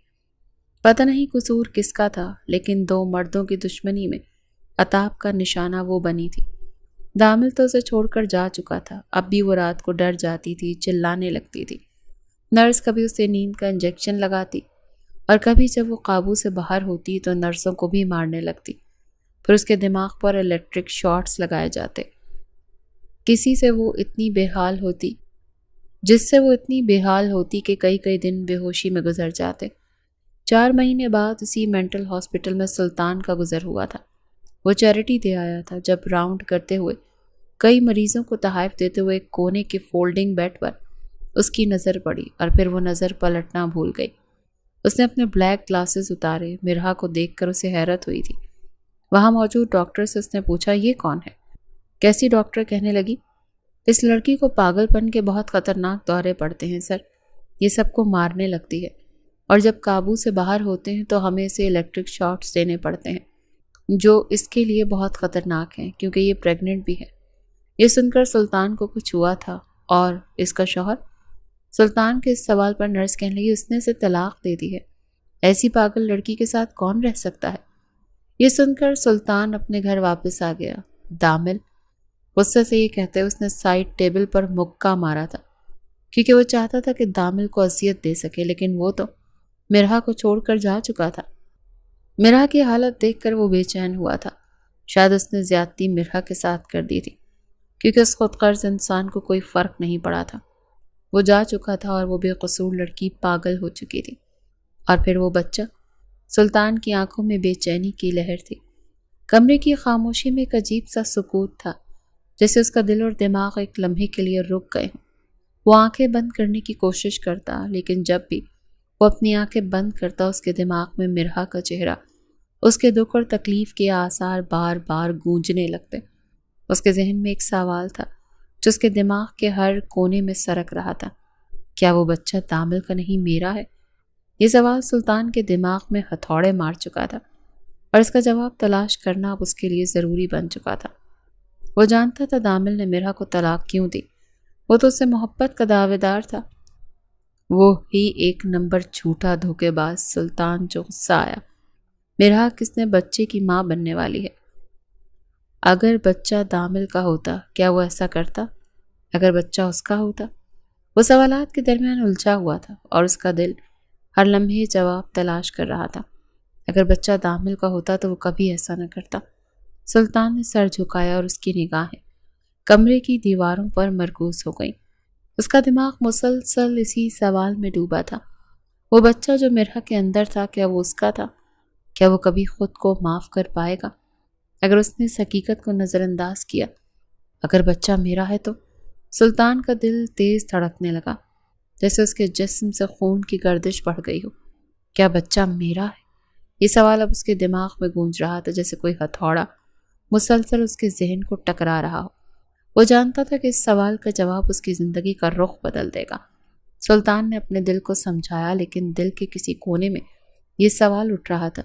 پتہ نہیں قصور کس کا تھا، لیکن 2 مردوں کی دشمنی میں عتاب کا نشانہ وہ بنی تھی۔ دامل تو اسے چھوڑ کر جا چکا تھا، اب بھی وہ رات کو ڈر جاتی تھی، چلانے لگتی تھی۔ نرس کبھی اسے نیند کا انجیکشن لگاتی اور کبھی جب وہ قابو سے باہر ہوتی تو نرسوں کو بھی مارنے لگتی۔ پھر اس کے دماغ پر الیکٹرک شاٹس لگائے جاتے، جس سے وہ اتنی بے حال ہوتی کہ کئی دن بے ہوشی میں گزر جاتے۔ 4 مہینے بعد اسی مینٹل ہاسپٹل میں سلطان کا گزر ہوا تھا۔ وہ چیریٹی دے آیا تھا۔ جب راؤنڈ کرتے ہوئے کئی مریضوں کو تحائف دیتے ہوئے ایک کونے کے فولڈنگ بیڈ پر اس کی نظر پڑی اور پھر وہ نظر پلٹنا بھول گئی۔ اس نے اپنے بلیک گلاسز اتارے۔ مرہا کو دیکھ کر اسے حیرت ہوئی تھی۔ وہاں موجود ڈاکٹر سے اس نے پوچھا، یہ کون ہے؟ کیسی؟ ڈاکٹر کہنے لگی، اس لڑکی کو پاگل پن کے بہت خطرناک دورے پڑتے ہیں سر۔ یہ سب کو مارنے لگتی ہے اور جب قابو سے باہر ہوتے ہیں تو ہمیں اسے الیکٹرک شاٹس دینے پڑتے ہیں جو اس کے لیے بہت خطرناک ہیں کیونکہ یہ پریگننٹ بھی ہے۔ یہ سن کر سلطان کو کچھ ہوا تھا۔ اور اس کا شوہر؟ سلطان کے اس سوال پر نرس کہنے لگی، اس نے اسے طلاق دے دی ہے۔ ایسی پاگل لڑکی کے ساتھ کون رہ سکتا ہے؟ یہ سن کر سلطان اپنے گھر واپس آ گیا۔ دامل، غصے سے یہ کہتے اس نے سائڈ ٹیبل پر مکہ مارا تھا کیونکہ وہ چاہتا تھا کہ دامل کو اذیت دے سکے، لیکن وہ تو مرہا کو چھوڑ کر جا چکا تھا۔ مرہا کی حالت دیکھ کر وہ بے چین ہوا تھا۔ شاید اس نے زیادتی مرہا کے ساتھ کر دی تھی کیونکہ اس خود غرض انسان کو کوئی فرق نہیں پڑا تھا۔ وہ جا چکا تھا اور وہ بے قصور لڑکی پاگل ہو چکی تھی۔ اور پھر وہ بچہ؟ سلطان کی آنکھوں میں بے چینی کی لہر تھی۔ کمرے کی خاموشی میں ایک عجیب سا سکوت تھا، جیسے اس کا دل اور دماغ ایک لمحے کے لیے رک گئے ہوں۔ وہ آنکھیں بند کرنے کی کوشش کرتا، لیکن جب بھی وہ اپنی آنکھیں بند کرتا اس کے دماغ میں مرہا کا چہرہ، اس کے دکھ اور تکلیف کے آثار بار بار گونجنے لگتے۔ اس کے ذہن میں ایک سوال تھا جو اس کے دماغ کے ہر کونے میں سرک رہا تھا، کیا وہ بچہ دامل کا نہیں میرا ہے؟ یہ سوال سلطان کے دماغ میں ہتھوڑے مار چکا تھا اور اس کا جواب تلاش کرنا اب اس کے لیے ضروری بن چکا تھا۔ وہ جانتا تھا دامل نے مرہا کو طلاق کیوں دی۔ وہ تو اس سے محبت کا دعوے دار تھا۔ وہ ہی ایک نمبر جھوٹا دھوکے باز سلطان جو غصہ آیا۔ مرہا کس نے بچے کی ماں بننے والی ہے؟ اگر بچہ دامل کا ہوتا کیا وہ ایسا کرتا؟ اگر بچہ اس کا ہوتا؟ وہ سوالات کے درمیان الجھا ہوا تھا اور اس کا دل ہر لمحے جواب تلاش کر رہا تھا۔ اگر بچہ دامل کا ہوتا تو وہ کبھی ایسا نہ کرتا۔ سلطان نے سر جھکایا اور اس کی نگاہیں کمرے کی دیواروں پر مرکوز ہو گئیں۔ اس کا دماغ مسلسل اسی سوال میں ڈوبا تھا۔ وہ بچہ جو مرہا کے اندر تھا، کیا وہ اس کا تھا؟ کیا وہ کبھی خود کو معاف کر پائے گا اگر اس نے اس حقیقت کو نظر انداز کیا؟ اگر بچہ میرا ہے تو؟ سلطان کا دل تیز دھڑکنے لگا، جیسے اس کے جسم سے خون کی گردش بڑھ گئی ہو۔ کیا بچہ میرا ہے؟ یہ سوال اب اس کے دماغ میں گونج رہا تھا، جیسے کوئی ہتھوڑا مسلسل اس کے ذہن کو ٹکرا رہا ہو۔ وہ جانتا تھا کہ اس سوال کا جواب اس کی زندگی کا رخ بدل دے گا۔ سلطان نے اپنے دل کو سمجھایا، لیکن دل کے کسی کونے میں یہ سوال اٹھ رہا تھا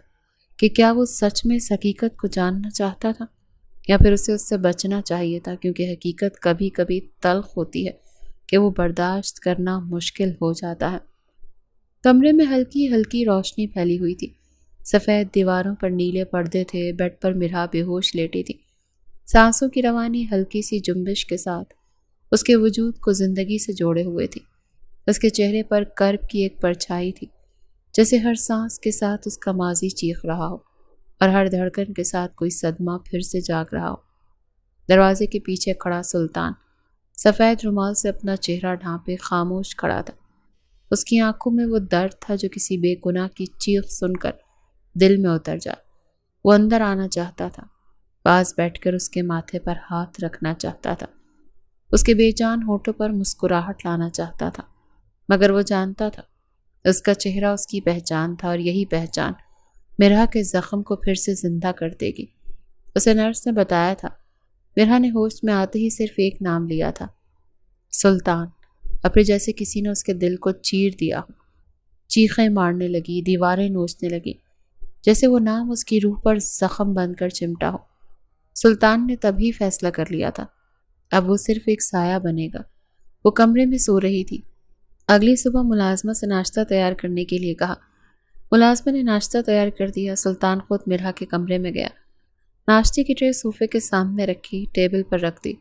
کہ کیا وہ سچ میں اس حقیقت کو جاننا چاہتا تھا یا پھر اسے اس سے بچنا چاہیے تھا، کیونکہ حقیقت کبھی کبھی تلخ ہوتی ہے کہ وہ برداشت کرنا مشکل ہو جاتا ہے۔ کمرے میں ہلکی ہلکی روشنی پھیلی ہوئی تھی۔ سفید دیواروں پر نیلے پردے تھے۔ بیڈ پر مرہا بے ہوش لیٹی تھی۔ سانسوں کی روانی ہلکی سی جنبش کے ساتھ اس کے وجود کو زندگی سے جوڑے ہوئے تھی۔ اس کے چہرے پر کرب کی ایک پرچھائی تھی، جیسے ہر سانس کے ساتھ اس کا ماضی چیخ رہا ہو اور ہر دھڑکن کے ساتھ کوئی صدمہ پھر سے جاگ رہا ہو۔ دروازے کے پیچھے کھڑا سلطان سفید رومال سے اپنا چہرہ ڈھانپے خاموش کھڑا تھا۔ اس کی آنکھوں میں وہ درد تھا جو کسی بے گناہ کی چیخ سن کر دل میں اتر جائے۔ وہ اندر آنا چاہتا تھا، پاس بیٹھ کر اس کے ماتھے پر ہاتھ رکھنا چاہتا تھا، اس کے بے جان ہونٹوں پر مسکراہٹ لانا چاہتا تھا، مگر وہ جانتا تھا اس کا چہرہ اس کی پہچان تھا اور یہی پہچان مرہا کے زخم کو پھر سے زندہ کر دے گی۔ اسے نرس نے بتایا تھا۔ مرہا نے ہوش میں آتے ہی صرف ایک نام لیا تھا، سلطان، اور پھر جیسے کسی نے اس کے دل کو چیر دیا ہو۔ چیخیں مارنے لگی، دیواریں نوچنے لگی، جیسے وہ نام اس کی روح پر زخم بن کر چمٹا ہو۔ سلطان نے تبھی فیصلہ کر لیا تھا، اب وہ صرف ایک سایہ بنے گا۔ وہ کمرے میں سو رہی تھی۔ اگلی صبح ملازمہ سے ناشتہ تیار کرنے کے لیے کہا۔ ملازمہ نے ناشتہ تیار کر دیا۔ سلطان خود مرہا کے کمرے میں گیا، ناشتے کی ٹرے صوفے کے سامنے رکھی، ٹیبل پر رکھ دی،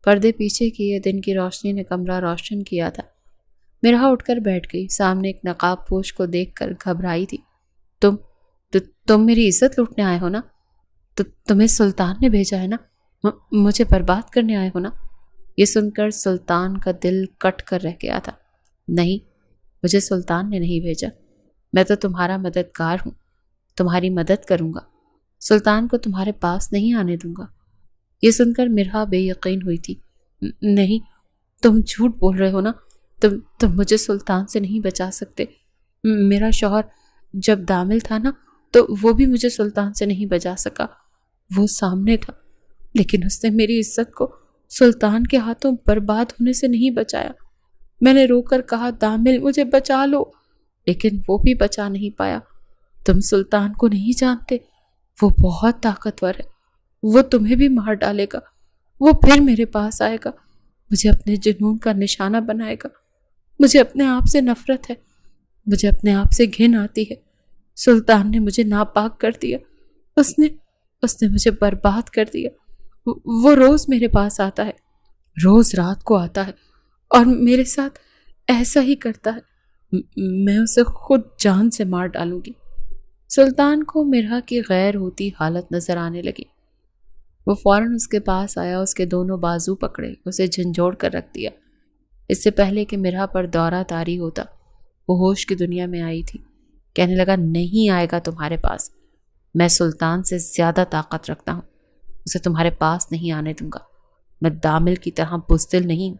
پردے پیچھے کیے۔ دن کی روشنی نے کمرہ روشن کیا تھا۔ مرہا اٹھ کر بیٹھ گئی، سامنے ایک نقاب پوش کو دیکھ کر گھبرائی تھی۔ تم میری عزت لوٹنے آئے ہو نا؟ تمہیں سلطان نے بھیجا ہے نا؟ مجھے برباد کرنے آئے ہو نا؟ یہ سن کر سلطان کا دل کٹ کر رہ گیا تھا۔ نہیں، مجھے سلطان نے نہیں بھیجا، میں تو تمہارا مددگار ہوں، تمہاری مدد کروں گا، سلطان کو تمہارے پاس نہیں آنے دوں گا۔ یہ سن کر مرحا بے یقین ہوئی تھی۔ نہیں، تم جھوٹ بول رہے ہو نا، تم مجھے سلطان سے نہیں بچا سکتے۔ میرا شوہر جب دامل تھا نا تو وہ بھی مجھے سلطان سے نہیں بچا سکا، وہ سامنے تھا، لیکن اس نے میری عزت کو سلطان کے ہاتھوں برباد ہونے سے نہیں بچایا۔ میں نے رو کر کہا دامل مجھے بچا لو، لیکن وہ بھی بچا نہیں پایا۔ تم سلطان کو نہیں جانتے، وہ بہت طاقتور ہے، وہ تمہیں بھی مار ڈالے گا، وہ پھر میرے پاس آئے گا، مجھے اپنے جنون کا نشانہ بنائے گا۔ مجھے اپنے آپ سے نفرت ہے، مجھے اپنے آپ سے گھن آتی ہے۔ سلطان نے مجھے ناپاک کر دیا، اس نے مجھے برباد کر دیا۔ وہ روز میرے پاس آتا ہے، روز رات کو آتا ہے اور میرے ساتھ ایسا ہی کرتا ہے۔ میں اسے خود جان سے مار ڈالوں گی۔ سلطان کو مرحا کی غیر ہوتی حالت نظر آنے لگی۔ وہ فوراً اس کے پاس آیا، اس کے دونوں بازو پکڑے، اسے جھنجھوڑ کر رکھ دیا۔ اس سے پہلے کہ مرحا پر دورہ طاری ہوتا، وہ ہوش کی دنیا میں آئی تھی۔ کہنے لگا نہیں آئے گا تمہارے پاس، میں سلطان سے زیادہ طاقت رکھتا ہوں، اسے تمہارے پاس نہیں آنے دوں گا۔ میں دامل کی طرح بزدل نہیں ہوں،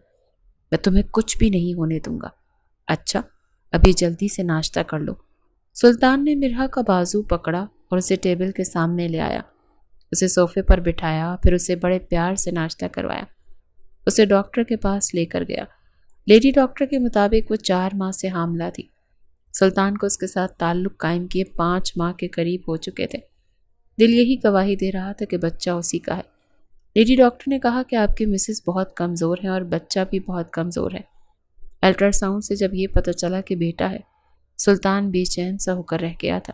میں تمہیں کچھ بھی نہیں ہونے دوں گا۔ اچھا، ابھی جلدی سے ناشتہ کر لو۔ سلطان نے مرحا کا بازو پکڑا اور اسے ٹیبل کے سامنے لے آیا، اسے صوفے پر بٹھایا، پھر اسے بڑے پیار سے ناشتہ کروایا، اسے ڈاکٹر کے پاس لے کر گیا۔ لیڈی ڈاکٹر کے مطابق وہ 4 ماہ سے حاملہ تھی۔ سلطان کو اس کے ساتھ تعلق قائم کیے 5 ماہ کے قریب ہو چکے تھے۔ دل یہی گواہی دے رہا تھا کہ بچہ اسی کا ہے۔ لیڈی ڈاکٹر نے کہا کہ آپ کی مسز بہت کمزور ہیں اور بچہ بھی بہت کمزور ہے۔ الٹرا ساؤنڈ سے جب یہ پتہ چلا کہ بیٹا ہے، سلطان بے چین سا ہو کر رہ گیا تھا۔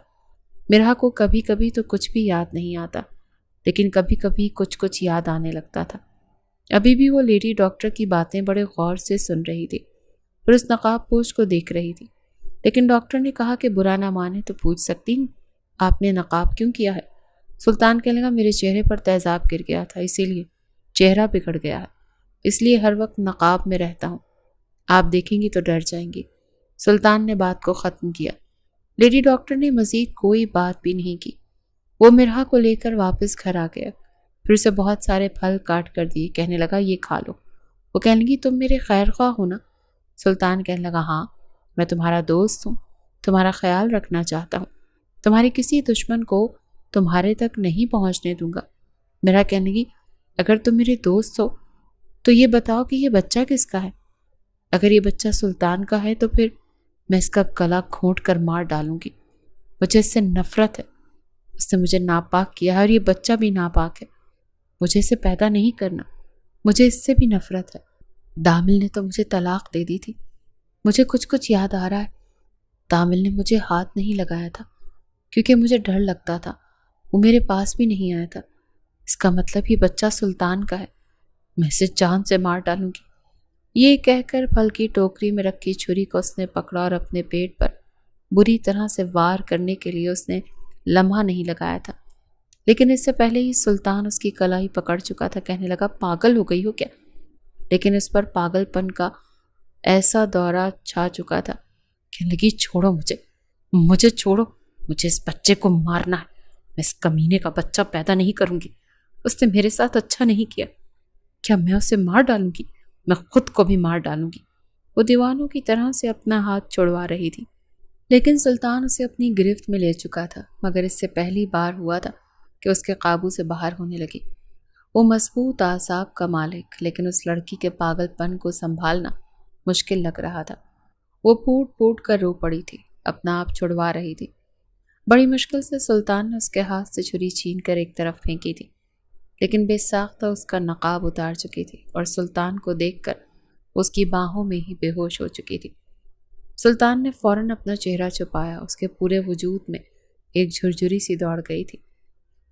مرحا کو کبھی کبھی تو کچھ بھی یاد نہیں آتا، لیکن کبھی کبھی کچھ یاد آنے لگتا تھا۔ ابھی بھی وہ لیڈی ڈاکٹر کی باتیں بڑے غور سے سن رہی تھی، پھر اس نقاب پوش کو دیکھ رہی تھی۔ لیکن ڈاکٹر نے کہا کہ برا نہ مانے تو پوچھ سکتی ہوں، آپ نے نقاب کیوں کیا ہے؟ سلطان کہنے لگا میرے چہرے پر تیزاب گر گیا تھا، اسی لیے چہرہ بگڑ گیا ہے، اس لیے ہر وقت نقاب میں رہتا ہوں، آپ دیکھیں گی تو ڈر جائیں گی۔ سلطان نے بات کو ختم کیا۔ لیڈی ڈاکٹر نے مزید کوئی بات بھی نہیں کی۔ وہ مرحا کو لے کر واپس گھر آ گیا، پھر اسے بہت سارے پھل کاٹ کر دیے، کہنے لگا یہ کھا لو۔ وہ کہنے لگی تم میرے خیر خواہ ہو نا؟ سلطان کہنے لگا ہاں، میں تمہارا دوست ہوں، تمہارا خیال رکھنا چاہتا ہوں، تمہاری کسی دشمن کو تمہارے تک نہیں پہنچنے دوں گا۔ میرا کہنے لگی اگر تم میرے دوست ہو تو یہ بتاؤ کہ یہ بچہ کس کا ہے؟ اگر یہ بچہ سلطان کا ہے تو پھر میں اس کا گلا گھونٹ کر مار ڈالوں گی، مجھے اس سے نفرت ہے، اس نے مجھے ناپاک کیا ہے اور یہ بچہ بھی ناپاک ہے، مجھے اسے پیدا نہیں کرنا، مجھے اس سے بھی نفرت ہے۔ دامل نے تو مجھے طلاق دے دی تھی، مجھے کچھ یاد آ رہا ہے، دامل نے مجھے ہاتھ نہیں لگایا تھا کیونکہ مجھے ڈر لگتا تھا، وہ میرے پاس بھی نہیں آیا تھا، اس کا مطلب یہ بچہ سلطان کا ہے، میں اسے جان سے مار ڈالوں گی۔ یہ کہہ کر پھل کی ٹوکری میں رکھی چھری کو اس نے پکڑا اور اپنے پیٹ پر بری طرح سے وار کرنے کے لیے اس نے لمحہ نہیں لگایا تھا، لیکن اس سے پہلے ہی سلطان اس کی کلائی پکڑ چکا تھا۔ کہنے لگا پاگل ہو گئی ہو کیا؟ لیکن اس پر پاگل پن کا ایسا دورہ چھا چکا تھا، کہنے لگی چھوڑو مجھے چھوڑو، مجھے اس بچے کو مارنا ہے، میں اس کمینے کا بچہ پیدا نہیں کروں گی، اس نے میرے ساتھ اچھا نہیں کیا، کیا میں اسے مار ڈالوں گی؟ میں خود کو بھی مار ڈالوں گی۔ وہ دیوانوں کی طرح سے اپنا ہاتھ چھڑوا رہی تھی، لیکن سلطان اسے اپنی گرفت میں لے چکا تھا، مگر اس سے پہلی بار ہوا تھا کہ اس کے قابو سے باہر ہونے لگی۔ وہ مضبوط اعصاب کا مالک، لیکن اس لڑکی کے پاگل پن کو سنبھالنا مشکل لگ رہا تھا۔ وہ پھوٹ پھوٹ کر رو پڑی تھی، اپنا آپ چھڑوا رہی تھی۔ بڑی مشکل سے سلطان نے اس کے ہاتھ سے چھری چھین کر ایک طرف پھینکی تھی، لیکن بے ساختہ اس کا نقاب اتار چکی تھی اور سلطان کو دیکھ کر اس کی باہوں میں ہی بے ہوش ہو چکی تھی۔ سلطان نے فوراً اپنا چہرہ چھپایا، اس کے پورے وجود میں ایک جھرجھری سی دوڑ گئی تھی۔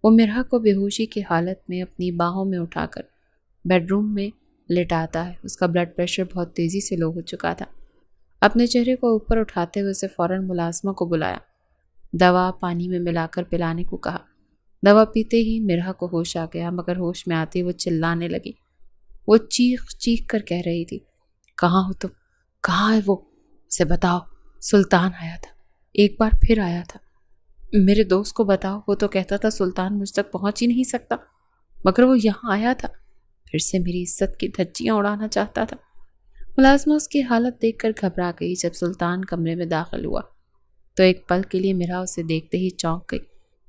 وہ مرحا کو بے ہوشی کی حالت میں اپنی باہوں میں اٹھا کر بیڈ روم میں لٹاتا ہے۔ اس کا بلڈ پریشر بہت تیزی سے لو ہو چکا تھا۔ اپنے چہرے کو اوپر اٹھاتے ہوئے اسے فوراً ملازمہ کو بلایا، دوا پانی میں ملا کر پلانے کو کہا۔ دوا پیتے ہی مرحا کو ہوش آ گیا، مگر ہوش میں آتے وہ چلانے لگی۔ وہ چیخ چیخ کر کہہ رہی تھی کہاں ہو تم؟ کہاں ہے وہ؟ اسے بتاؤ، سلطان آیا تھا، ایک بار پھر آیا تھا۔ میرے دوست کو بتاؤ، وہ تو کہتا تھا سلطان مجھ تک پہنچ ہی نہیں سکتا، مگر وہ یہاں آیا تھا، پھر سے میری عزت کی دھجیاں اڑانا چاہتا تھا۔ ملازمہ اس کی حالت دیکھ کر گھبرا گئی۔ جب سلطان کمرے میں داخل ہوا تو ایک پل کے لیے میرا اسے دیکھتے ہی چونک گئی۔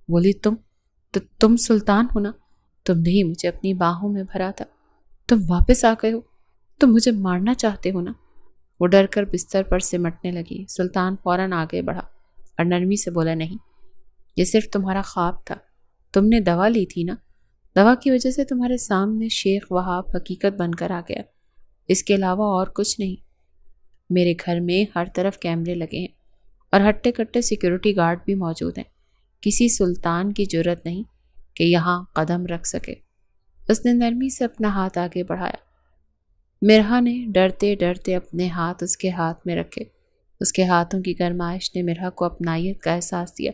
بولی، تم سلطان ہو نا؟ تم نے ہی مجھے اپنی باہوں میں بھرا تھا، تم واپس آ گئے ہو، تم مجھے مارنا چاہتے ہو نا؟ وہ ڈر کر بستر پر سمٹنے لگی۔ سلطان فوراً آگے بڑھا اور نرمی سے بولا، نہیں، یہ صرف تمہارا خواب تھا، تم نے دوا لی تھی نا، دوا کی وجہ سے تمہارے سامنے شیخ وہاب حقیقت بن کر آ گیا، اس کے علاوہ اور کچھ نہیں۔ میرے گھر میں ہر طرف کیمرے لگے ہیں اور ہٹے کٹے سیکیورٹی گارڈ بھی موجود ہیں، کسی سلطان کی جرت نہیں کہ یہاں قدم رکھ سکے۔ اس نے نرمی سے اپنا ہاتھ آگے بڑھایا۔ مرہا نے ڈرتے ڈرتے اپنے ہاتھ اس کے ہاتھ میں رکھے۔ اس کے ہاتھوں کی گرمائش نے مرہا کو اپنائیت کا احساس دیا۔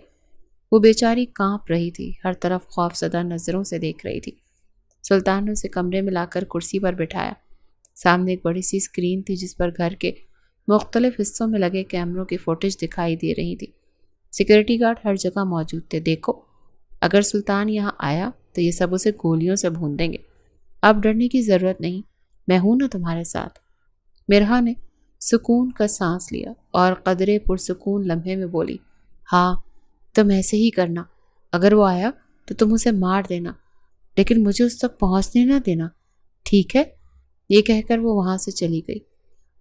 وہ بیچاری کانپ رہی تھی، ہر طرف خوفزدہ نظروں سے دیکھ رہی تھی۔ سلطان نے اسے کمرے میں لا کر کرسی پر بٹھایا۔ سامنے ایک بڑی سی اسکرین تھی جس پر گھر کے مختلف حصوں میں لگے کیمروں کی فوٹیج دکھائی دے رہی تھی۔ سیکیورٹی گارڈ ہر جگہ موجود تھے۔ دیکھو، اگر سلطان یہاں آیا تو یہ سب اسے گولیوں سے بھون دیں گے۔ اب ڈرنے کی ضرورت نہیں، میں ہوں نا تمہارے ساتھ۔ مرہا نے سکون کا سانس لیا اور قدرے پرسکون لمحے میں بولی، ہاں، تم ایسے ہی کرنا، اگر وہ آیا تو تم اسے مار دینا، لیکن مجھے اس تک پہنچنے نہ دینا، ٹھیک ہے؟ یہ کہہ کر وہ وہاں سے چلی گئی۔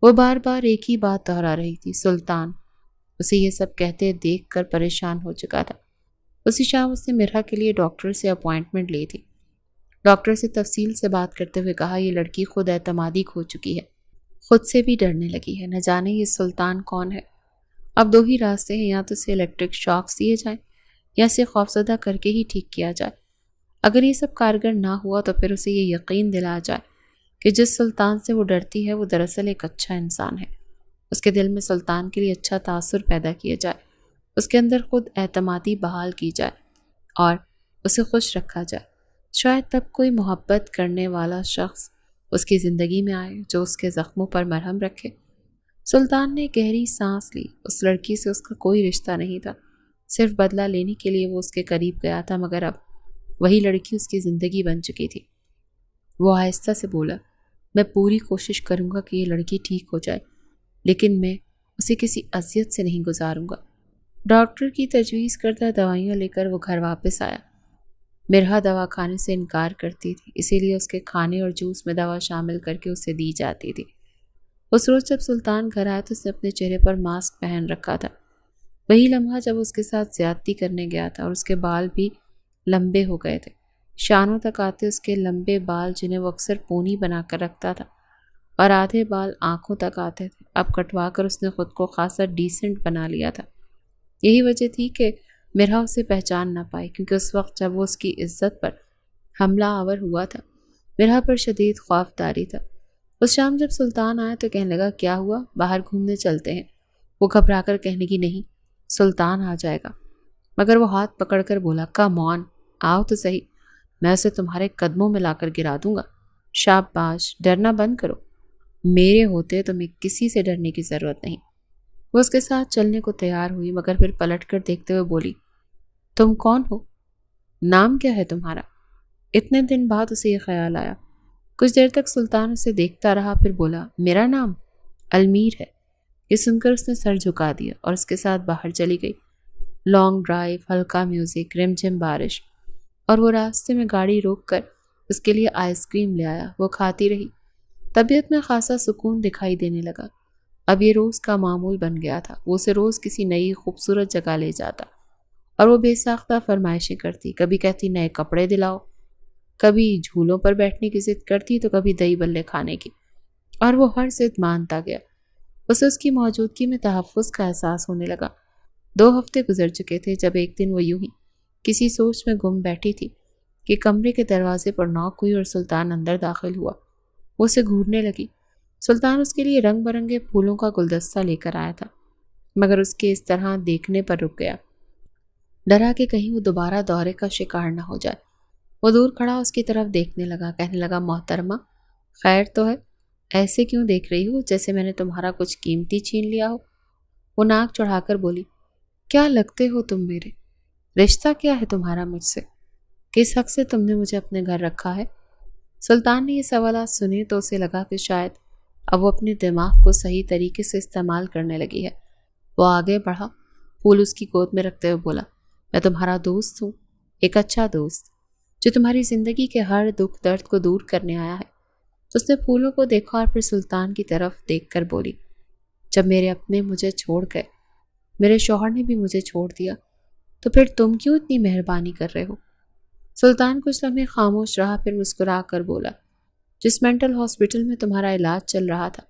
وہ بار بار ایک ہی بات دہرا رہی تھی، سلطان۔ اسے یہ سب کہتے دیکھ کر پریشان ہو چکا تھا۔ اسی شام اس نے مرہا کے لیے ڈاکٹر سے اپوائنٹمنٹ لی تھی۔ ڈاکٹر سے تفصیل سے بات کرتے ہوئے کہا، یہ لڑکی خود اعتمادی کھو چکی ہے، خود سے بھی ڈرنے لگی ہے، نہ جانے یہ سلطان کون ہے۔ اب دو ہی راستے ہیں، یا تو اسے الیکٹرک شاکس دیے جائیں یا اسے خوفزدہ کر کے ہی ٹھیک کیا جائے۔ اگر یہ سب کارگر نہ ہوا تو پھر اسے یہ یقین دلایا جائے کہ جس سلطان سے وہ ڈرتی ہے وہ دراصل ایک اچھا انسان ہے۔ اس کے دل میں سلطان کے لیے اچھا تاثر پیدا کیا جائے، اس کے اندر خود اعتمادی بحال کی جائے اور اسے خوش رکھا جائے۔ شاید تب کوئی محبت کرنے والا شخص اس کی زندگی میں آئے جو اس کے زخموں پر مرہم رکھے۔ سلطان نے گہری سانس لی۔ اس لڑکی سے اس کا کوئی رشتہ نہیں تھا، صرف بدلہ لینے کے لیے وہ اس کے قریب گیا تھا، مگر اب وہی لڑکی اس کی زندگی بن چکی تھی۔ وہ آہستہ سے بولا، میں پوری کوشش کروں گا کہ یہ لڑکی ٹھیک ہو جائے، لیکن میں اسے کسی اذیت سے نہیں گزاروں گا۔ ڈاکٹر کی تجویز کردہ دوائیاں لے کر وہ گھر واپس آیا۔ مرہا دوا کھانے سے انکار کرتی تھی، اسی لیے اس کے کھانے اور جوس میں دوا شامل کر کے اسے دی جاتی تھی۔ اس روز جب سلطان گھر آیا تو اس نے اپنے چہرے پر ماسک پہن رکھا تھا۔ وہی لمحہ جب اس کے ساتھ زیادتی کرنے گیا تھا اور اس کے بال بھی لمبے ہو گئے تھے، شانوں تک آتے اس کے لمبے بال جنہیں وہ اکثر پونی بنا کر رکھتا تھا، اور آدھے بال آنکھوں تک آتے تھے، اب کٹوا کر اس نے خود کو خاصا ڈیسنٹ بنا لیا تھا۔ یہی وجہ تھی کہ مرہا اسے پہچان نہ پائی، کیونکہ اس وقت جب وہ اس کی عزت پر حملہ آور ہوا تھا مرہا پر شدید خوفداری تھا۔ اس شام جب سلطان آیا تو کہنے لگا، کیا ہوا، باہر گھومنے چلتے ہیں؟ وہ گھبرا کر کہنے کی، نہیں، سلطان آ جائے گا، مگر وہ ہاتھ پکڑ کر بولا، کم آن، آؤ تو صحیح، میں اسے تمہارے قدموں میں لا کر گرا دوں گا۔ شاباش، ڈرنا بند کرو، میرے ہوتے تمہیں کسی سے ڈرنے کی ضرورت نہیں۔ وہ اس کے ساتھ چلنے کو تیار ہوئی، مگر پھر پلٹ کر دیکھتے ہوئے بولی، تم کون ہو؟ نام کیا ہے تمہارا؟ اتنے دن بعد اسے یہ خیال آیا۔ کچھ دیر تک سلطان اسے دیکھتا رہا، پھر بولا، میرا نام المیر ہے۔ یہ سن کر اس نے سر جھکا دیا اور اس کے ساتھ باہر چلی گئی۔ لانگ ڈرائیو، ہلکا میوزک، رم جھم بارش، اور وہ راستے میں گاڑی روک کر اس کے لیے آئس کریم لے آیا۔ وہ کھاتی رہی۔ طبیعت میں خاصا سکون دکھائی دینے لگا۔ اب یہ روز کا معمول بن گیا تھا۔ وہ اسے روز کسی نئی خوبصورت جگہ لے جاتا اور وہ بے ساختہ فرمائشیں کرتی، کبھی کہتی نئے کپڑے دلاؤ، کبھی جھولوں پر بیٹھنے کی ضد کرتی تو کبھی دہی بلے کھانے کی، اور وہ ہر ضد مانتا گیا۔ اسے اس کی موجودگی میں تحفظ کا احساس ہونے لگا۔ 2 ہفتے گزر چکے تھے جب ایک دن وہ یوں ہی کسی سوچ میں گم بیٹھی تھی کہ کمرے کے دروازے پر نوک ہوئی اور سلطان اندر داخل ہوا۔ وہ اسے گھورنے لگی۔ سلطان اس کے لیے رنگ برنگے پھولوں کا گلدستہ لے کر آیا تھا، مگر اس کے اس طرح دیکھنے پر رک گیا، ڈرا کہ کہیں وہ دوبارہ دورے کا شکار نہ ہو جائے۔ وہ دور کھڑا اس کی طرف دیکھنے لگا، کہنے لگا، محترمہ، خیر تو ہے؟ ایسے کیوں دیکھ رہی ہو جیسے میں نے تمہارا کچھ قیمتی چھین لیا ہو؟ وہ ناک چڑھا کر بولی، کیا لگتے ہو تم میرے؟ رشتہ کیا ہے تمہارا مجھ سے؟ کس حق سے تم نے مجھے اپنے گھر رکھا ہے؟ سلطان نے یہ سوالات سنے تو اسے لگا کہ شاید اب وہ اپنے دماغ کو صحیح طریقے سے استعمال کرنے لگی ہے۔ وہ آگے بڑھا، پھول اس کی گود میں رکھتے ہوئے بولا، میں تمہارا دوست ہوں، ایک اچھا دوست جو تمہاری زندگی کے ہر دکھ درد کو دور کرنے آیا ہے۔ اس نے پھولوں کو دیکھا اور پھر سلطان کی طرف دیکھ کر بولی، جب میرے اپنے مجھے چھوڑ گئے، میرے شوہر نے بھی مجھے چھوڑ دیا، تو پھر تم کیوں اتنی مہربانی کر رہے ہو؟ سلطان کچھ لمحے خاموش رہا، پھر مسکرا کر بولا، جس مینٹل ہاسپٹل میں تمہارا علاج چل رہا تھا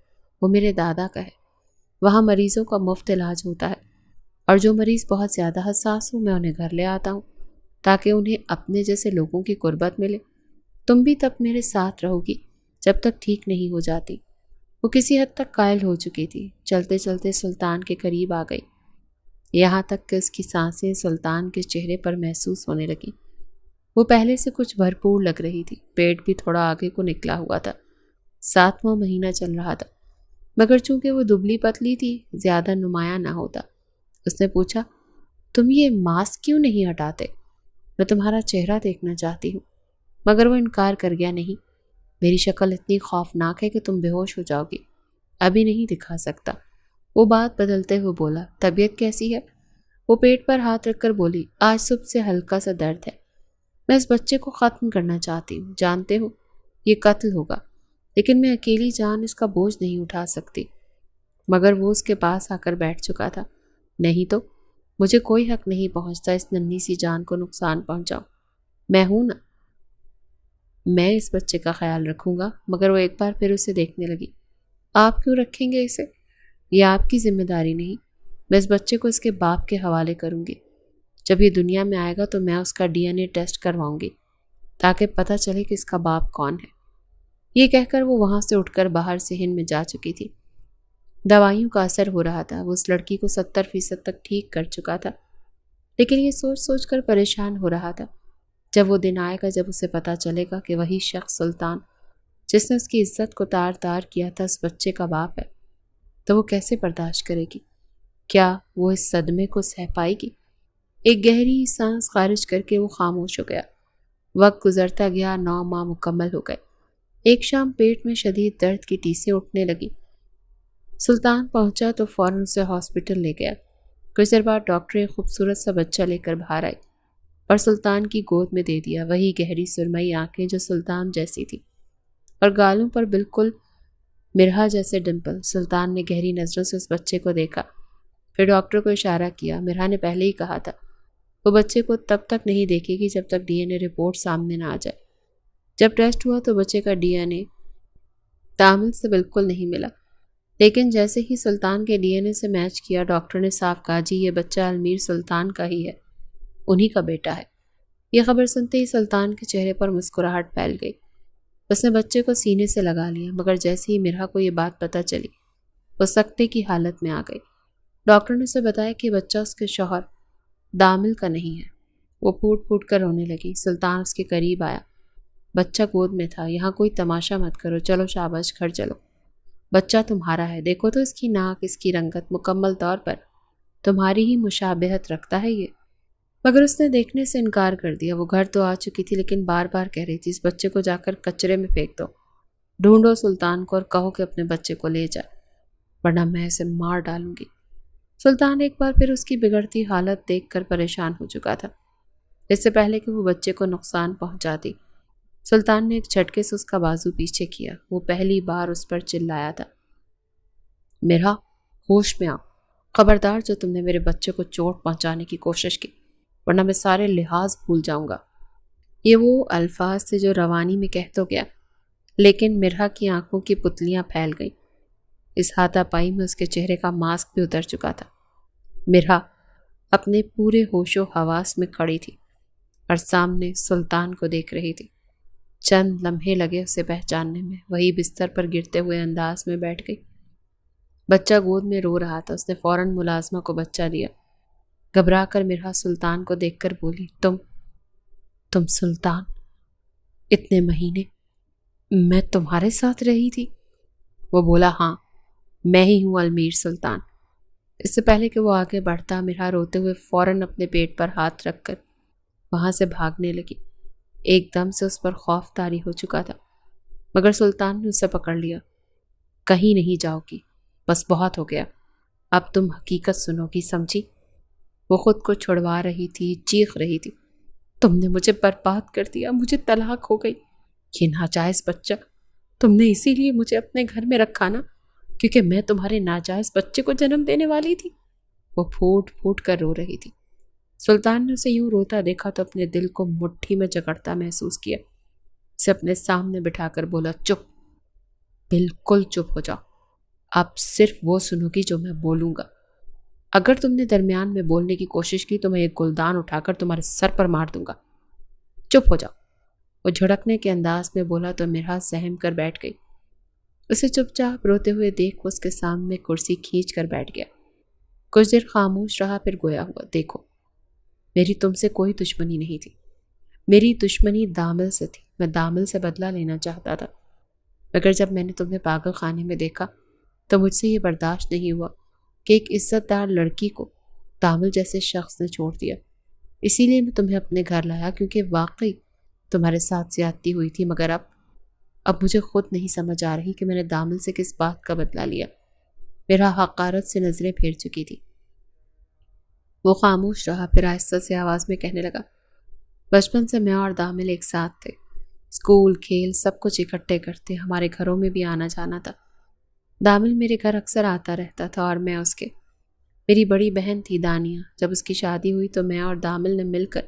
وہ میرے دادا کا ہے۔ وہاں مریضوں کا مفت علاج ہوتا ہے، اور جو مریض بہت زیادہ حساس ہوں میں انہیں گھر لے آتا ہوں تاکہ انہیں اپنے جیسے لوگوں کی قربت ملے۔ تم بھی تب میرے ساتھ رہو گی جب تک ٹھیک نہیں ہو جاتی۔ وہ کسی حد تک قائل ہو چکی تھی، چلتے چلتے سلطان کے قریب آ گئی، یہاں تک کہ اس کی سانسیں سلطان کے چہرے پر محسوس ہونے لگیں۔ وہ پہلے سے کچھ بھرپور لگ رہی تھی، پیٹ بھی تھوڑا آگے کو نکلا ہوا تھا، 7واں مہینہ چل رہا تھا، مگر چونکہ وہ دبلی پتلی تھی زیادہ نمایاں نہ ہوتا۔ اس نے پوچھا، تم یہ ماسک کیوں نہیں ہٹاتے؟ میں تمہارا چہرہ دیکھنا چاہتی ہوں۔ مگر وہ انکار کر گیا، نہیں، میری شکل اتنی خوفناک ہے کہ تم بے ہوش ہو جاؤ گی، ابھی نہیں دکھا سکتا۔ وہ بات بدلتے ہوئے بولا، طبیعت کیسی ہے؟ وہ پیٹ پر ہاتھ رکھ کر بولی، آج صبح سے ہلکا سا درد ہے، میں اس بچے کو ختم کرنا چاہتی ہوں، جانتے ہو یہ قتل ہوگا، لیکن میں اکیلی جان اس کا بوجھ نہیں اٹھا سکتی۔ مگر وہ اس کے پاس آ کر بیٹھ چکا تھا، نہیں تو مجھے کوئی حق نہیں پہنچتا اس ننھی سی جان کو نقصان پہنچاؤں، میں ہوں نا، میں اس بچے کا خیال رکھوں گا۔ مگر وہ ایک بار پھر اسے دیکھنے لگی، آپ کیوں رکھیں گے اسے؟ یہ آپ کی ذمہ داری نہیں، میں اس بچے کو اس کے باپ کے حوالے کروں گی، جب یہ دنیا میں آئے گا تو میں اس کا DNA ٹیسٹ کرواؤں گی تاکہ پتہ چلے کہ اس کا باپ کون ہے۔ یہ کہہ کر وہ وہاں سے اٹھ کر باہر صحن میں جا چکی تھی۔ دوائیوں کا اثر ہو رہا تھا، وہ اس لڑکی کو 70% تک ٹھیک کر چکا تھا، لیکن یہ سوچ سوچ کر پریشان ہو رہا تھا، جب وہ دن آئے گا جب اسے پتہ چلے گا کہ وہی شخص سلطان جس نے اس کی عزت کو تار تار کیا تھا اس بچے کا باپ ہے، تو وہ کیسے برداشت کرے گی؟ کیا وہ اس صدمے کو سہ پائے گی؟ ایک گہری سانس خارج کر کے وہ خاموش ہو گیا۔ وقت گزرتا گیا، 9 ماہ مکمل ہو گئے۔ ایک شام پیٹ میں شدید درد کی ٹیسیں اٹھنے لگی۔ سلطان پہنچا تو فوراً اسے ہاسپٹل لے گیا۔ کچھ دیر بعد ڈاکٹر ایک خوبصورت سا بچہ لے کر باہر آئی اور سلطان کی گود میں دے دیا، وہی گہری سرمئی آنکھیں جو سلطان جیسی تھی، اور گالوں پر بالکل مرہا جیسے ڈمپل۔ سلطان نے گہری نظروں سے اس بچے کو دیکھا، پھر ڈاکٹر کو اشارہ کیا، مرہا نے پہلے ہی کہا تھا وہ بچے کو تب تک نہیں دیکھے گی جب تک DNA رپورٹ سامنے نہ آ جائے۔ جب ٹیسٹ ہوا تو بچے کا DNA تامل سے بالکل نہیں ملا، لیکن جیسے ہی سلطان کے DNA سے میچ کیا، ڈاکٹر نے صاف کہا، جی یہ بچہ المیر سلطان کا ہی ہے، انہی کا بیٹا ہے۔ یہ خبر سنتے ہی سلطان کے چہرے پر مسکراہٹ پھیل گئی۔ اس نے بچے کو سینے سے لگا لیا، مگر جیسے ہی مرہا کو یہ بات پتہ چلی وہ سکتے کی حالت میں آ گئی۔ ڈاکٹر نے اسے بتایا کہ بچہ اس کے شوہر دامل کا نہیں ہے۔ وہ پھوٹ پھوٹ کر رونے لگی۔ سلطان اس کے قریب آیا، بچہ گود میں تھا، یہاں کوئی تماشا مت کرو، چلو شاباش گھر چلو، بچہ تمہارا ہے، دیکھو تو اس کی ناک، اس کی رنگت مکمل طور پر تمہاری ہی مشابہت رکھتا ہے یہ۔ مگر اس نے دیکھنے سے انکار کر دیا۔ وہ گھر تو آ چکی تھی لیکن بار بار کہہ رہی تھی، اس بچے کو جا کر کچرے میں پھینک دو، ڈھونڈو سلطان کو اور کہو کہ اپنے بچے کو لے جائے، ورنہ میں اسے مار ڈالوں گی۔ سلطان ایک بار پھر اس کی بگڑتی حالت دیکھ کر پریشان ہو چکا تھا۔ اس سے پہلے کہ وہ بچے کو نقصان پہنچاتی، سلطان نے ایک جھٹکے سے اس کا بازو پیچھے کیا۔ وہ پہلی بار اس پر چلایا تھا، مرہا ہوش میں آ، خبردار جو تم نے میرے بچے کو چوٹ پہنچانے کی کوشش کی، ورنہ میں سارے لحاظ بھول جاؤں گا۔ یہ وہ الفاظ تھے جو روانی میں کہہ تو گیا، لیکن مرہا کی آنکھوں کی پتلیاں پھیل گئیں۔ اس ہاتھا پائی میں اس کے چہرے کا ماسک بھی اتر چکا تھا۔ مرہا اپنے پورے ہوش و حواس میں کھڑی تھی اور سامنے سلطان کو دیکھ رہی تھی۔ چند لمحے لگے اسے پہچاننے میں، وہی بستر پر گرتے ہوئے انداز میں بیٹھ گئی۔ بچہ گود میں رو رہا تھا، اس نے فوراً ملازمہ کو بچہ دیا۔ گھبرا کر مرہا سلطان کو دیکھ کر بولی، تم سلطان، اتنے مہینے میں تمہارے ساتھ رہی تھی؟ وہ بولا، ہاں میں ہی ہوں المیر سلطان، اس سے پہلے کہ وہ آگے بڑھتا، مرہا روتے ہوئے فوراً اپنے پیٹ پر ہاتھ رکھ کر وہاں سے بھاگنے لگی۔ ایک دم سے اس پر خوف طاری ہو چکا تھا، مگر سلطان نے اسے پکڑ لیا۔ کہیں نہیں جاؤ گی، بس بہت ہو گیا، اب تم حقیقت سنو گی، سمجھی؟ وہ خود کو چھڑوا رہی تھی، چیخ رہی تھی، تم نے مجھے برباد کر دیا، مجھے طلاق ہو گئی، یہ ناجائز بچہ، تم نے اسی لیے مجھے اپنے گھر میں رکھا نا، کیونکہ میں تمہارے ناجائز بچے کو جنم دینے والی تھی۔ وہ پھوٹ پھوٹ کر رو رہی تھی۔ سلطان نے اسے یوں روتا دیکھا تو اپنے دل کو مٹھی میں جکڑتا محسوس کیا۔ اسے اپنے سامنے بٹھا کر بولا، چپ، بالکل چپ ہو جاؤ، اب صرف وہ سنو گی جو میں بولوں گا۔ اگر تم نے درمیان میں بولنے کی کوشش کی تو میں ایک گلدان اٹھا کر تمہارے سر پر مار دوں گا، چپ ہو جاؤ۔ وہ جھڑکنے کے انداز میں بولا تو مرہا سہم کر بیٹھ گئی۔ اسے چپ چاپ روتے ہوئے دیکھ اس کے سامنے کرسی کھینچ کر بیٹھ گیا۔ کچھ دیر خاموش رہا، پھر گویا ہوا، دیکھو، میری تم سے کوئی دشمنی نہیں تھی، میری دشمنی دامل سے تھی، میں دامل سے بدلہ لینا چاہتا تھا، مگر جب میں نے تمہیں پاگل خانے میں دیکھا تو مجھ سے یہ برداشت نہیں ہوا کہ ایک عزت دار لڑکی کو دامل جیسے شخص نے چھوڑ دیا۔ اسی لیے میں تمہیں اپنے گھر لایا، کیونکہ واقعی تمہارے ساتھ زیادتی ہوئی تھی، مگر اب مجھے خود نہیں سمجھ آ رہی کہ میں نے دامل سے کس بات کا بدلہ لیا۔ میرا حقارت سے نظریں پھیر چکی تھی۔ وہ خاموش رہا، پھر آہستہ سے آواز میں کہنے لگا، بچپن سے میں اور دامل ایک ساتھ تھے، اسکول، کھیل، سب کچھ اکٹھے کرتے، ہمارے گھروں میں بھی آنا جانا تھا۔ دامل میرے گھر اکثر آتا رہتا تھا اور میں اس کے۔ میری بڑی بہن تھی دانیہ، جب اس کی شادی ہوئی تو میں اور دامل نے مل کر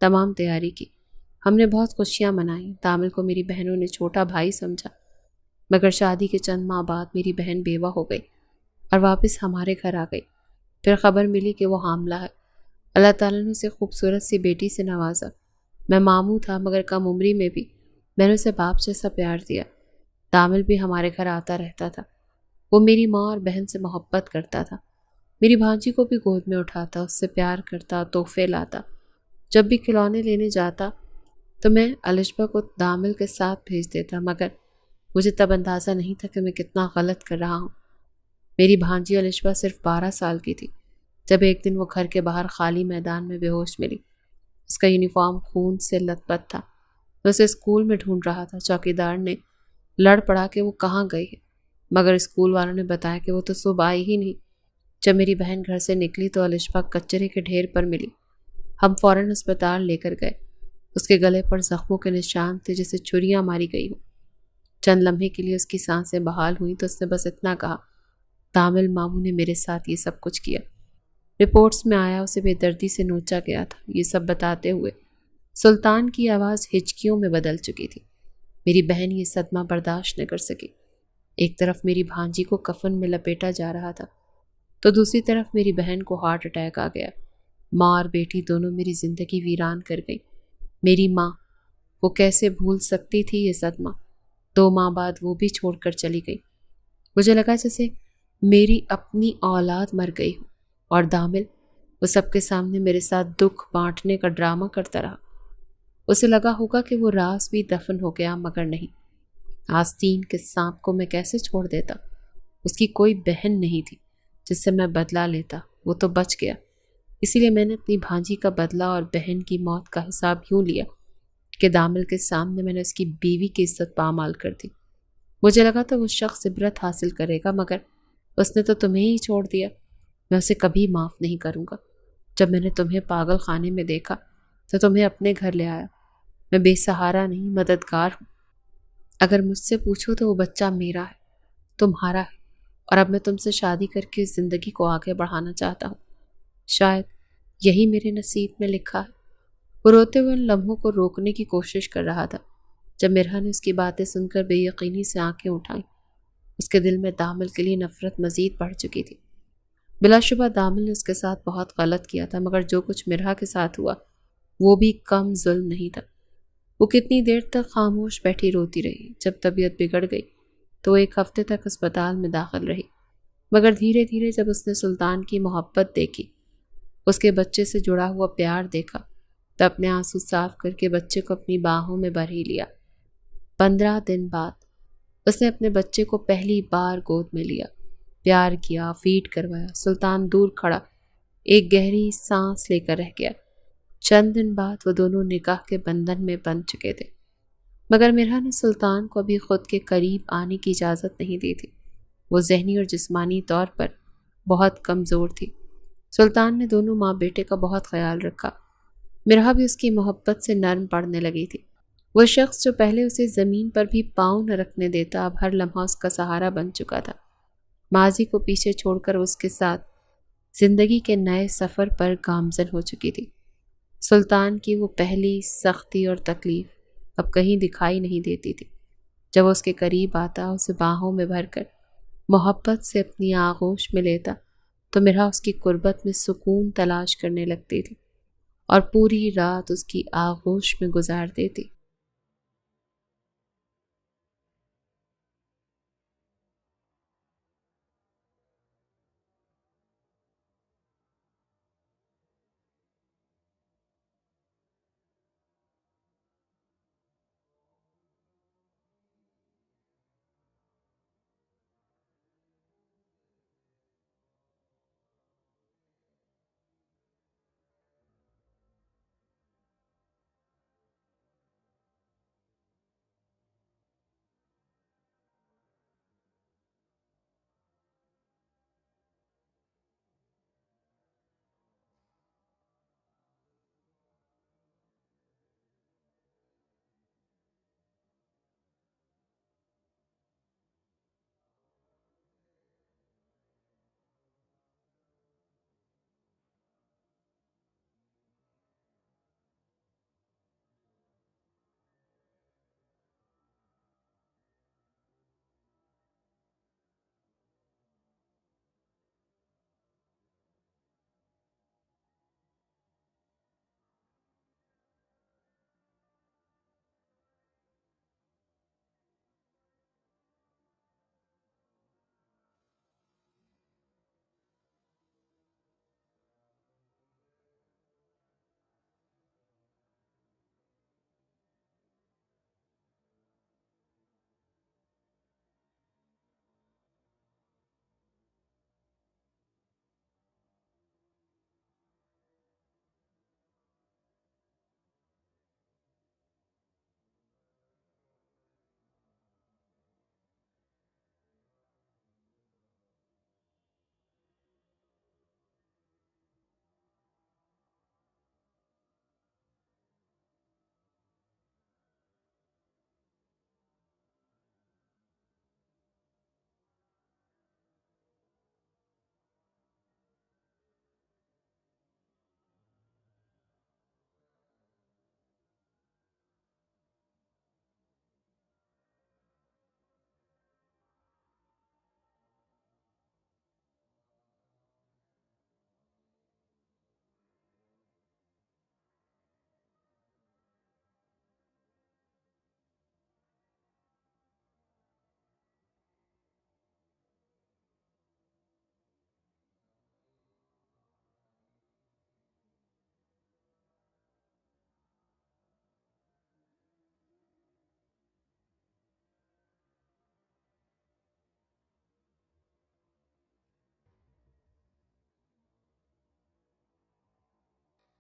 تمام تیاری کی، ہم نے بہت خوشیاں منائیں۔ دامل کو میری بہنوں نے چھوٹا بھائی سمجھا، مگر شادی کے چند ماہ بعد میری بہن بیوہ ہو گئی اور واپس ہمارے گھر آ گئی۔ پھر خبر ملی کہ وہ حاملہ ہے۔ اللہ تعالیٰ نے اسے خوبصورت سی بیٹی سے نوازا۔ میں ماموں تھا، مگر کم عمری میں بھی میں نے اسے باپ جیسا پیار دیا۔ دامل بھی ہمارے گھر آتا رہتا تھا، وہ میری ماں اور بہن سے محبت کرتا تھا، میری بھانجی کو بھی گود میں اٹھاتا، اس سے پیار کرتا، تحفے لاتا۔ جب بھی کھلونے لینے جاتا تو میں الشبہ کو دامل کے ساتھ بھیج دیتا، مگر مجھے تب اندازہ نہیں تھا کہ میں کتنا غلط کر رہا ہوں۔ میری بھانجی الشبہ صرف 12 سال کی تھی جب ایک دن وہ گھر کے باہر خالی میدان میں بے ہوش ملی۔ اس کا یونیفارم خون سے لت پت تھا۔ میں اسے اسکول میں ڈھونڈ رہا تھا، چوکیدار نے لڑ پڑا کہ وہ کہاں گئی ہے، مگر اسکول والوں نے بتایا کہ وہ تو صبح آئی ہی نہیں۔ جب میری بہن گھر سے نکلی تو الشبہ کچرے کے ڈھیر پر ملی۔ ہم فوراً اسپتال لے کر گئے۔ اس کے گلے پر زخموں کے نشان تھے جیسے چھریاں ماری گئی ہوں۔ چند لمحے کے لیے اس کی سانسیں بحال ہوئیں تو اس نے بس اتنا کہا، دامل ماموں نے میرے ساتھ یہ سب کچھ کیا۔ رپورٹس میں آیا اسے بے دردی سے نوچا گیا تھا۔ یہ سب بتاتے ہوئے سلطان کی آواز ہچکیوں میں بدل چکی تھی۔ میری بہن یہ صدمہ برداشت نہ کر سکی۔ ایک طرف میری بھانجی کو کفن میں لپیٹا جا رہا تھا تو دوسری طرف میری بہن کو ہارٹ اٹیک آ گیا۔ ماں اور بیٹی دونوں میری زندگی ویران کر گئی۔ میری ماں، وہ کیسے بھول سکتی تھی یہ صدمہ؟ 2 ماہ بعد وہ بھی چھوڑ کر چلی گئی۔ مجھے لگا جیسے میری اپنی اولاد مر گئی ہو، اور دامل وہ سب کے سامنے میرے ساتھ دکھ بانٹنے کا ڈرامہ کرتا رہا۔ اسے لگا ہوگا کہ وہ راز بھی دفن ہو گیا، مگر نہیں۔ آستین کے سانپ کو میں کیسے چھوڑ دیتا؟ اس کی کوئی بہن نہیں تھی جس سے میں بدلہ لیتا، وہ تو بچ گیا۔ اسی لیے میں نے اپنی بھانجی کا بدلہ اور بہن کی موت کا حساب یوں لیا کہ دامل کے سامنے میں نے اس کی بیوی کی عزت پامال کر دی۔ مجھے لگا تو وہ شخص عبرت حاصل کرے گا، مگر اس نے تو تمہیں ہی چھوڑ دیا۔ میں اسے کبھی معاف نہیں کروں گا۔ جب میں نے تمہیں پاگل خانے میں دیکھا تو تمہیں اپنے گھر لے آیا۔ میں بے سہارا نہیں، مددگار ہوں۔ اگر مجھ سے پوچھو تو وہ بچہ میرا ہے، تمہارا ہے، اور اب میں تم سے شادی کر کے زندگی کو آگے بڑھانا چاہتا ہوں۔ شاید یہی میرے نصیب میں لکھا ہے۔ وہ روتے ہوئے ان لمحوں کو روکنے کی کوشش کر رہا تھا جب مرہا نے اس کی باتیں سن کر بے یقینی سے آنکھیں اٹھائیں۔ اس کے دل میں دامل کے لیے نفرت مزید بڑھ چکی تھی۔ بلا شبہ دامل نے اس کے ساتھ بہت غلط کیا تھا، مگر جو کچھ مرہا کے ساتھ ہوا وہ بھی کم ظلم نہیں تھا۔ وہ کتنی دیر تک خاموش بیٹھی روتی رہی۔ جب طبیعت بگڑ گئی تو وہ 1 ہفتے تک اسپتال میں داخل رہی، مگر دھیرے دھیرے جب اس نے سلطان کی محبت دیکھی، اس کے بچے سے جڑا ہوا پیار دیکھا، تو اپنے آنسو صاف کر کے بچے کو اپنی باہوں میں بھر ہی لیا۔ 15 دن بعد اس نے اپنے بچے کو پہلی بار گود میں لیا۔ پیار کیا، فیڈ کروایا۔ سلطان دور کھڑا ایک گہری سانس لے کر رہ گیا۔ چند دن بعد وہ دونوں نکاح کے بندھن میں بندھ چکے تھے، مگر مرحا نے سلطان کو ابھی خود کے قریب آنے کی اجازت نہیں دی تھی۔ وہ ذہنی اور جسمانی طور پر بہت کمزور تھی۔ سلطان نے دونوں ماں بیٹے کا بہت خیال رکھا۔ مرحا بھی اس کی محبت سے نرم پڑنے لگی تھی۔ وہ شخص جو پہلے اسے زمین پر بھی پاؤں نہ رکھنے دیتا، اب ہر لمحہ اس کا سہارا بن چکا تھا۔ ماضی کو پیچھے چھوڑ کر اس کے ساتھ زندگی کے نئے سفر پر گامزن ہو چکی تھی۔ سلطان کی وہ پہلی سختی اور تکلیف اب کہیں دکھائی نہیں دیتی تھی۔ جب وہ اس کے قریب آتا، اسے باہوں میں بھر کر محبت سے اپنی آغوش میں لیتا، تو مرحا اس کی قربت میں سکون تلاش کرنے لگتی تھی اور پوری رات اس کی آغوش میں گزار دیتی۔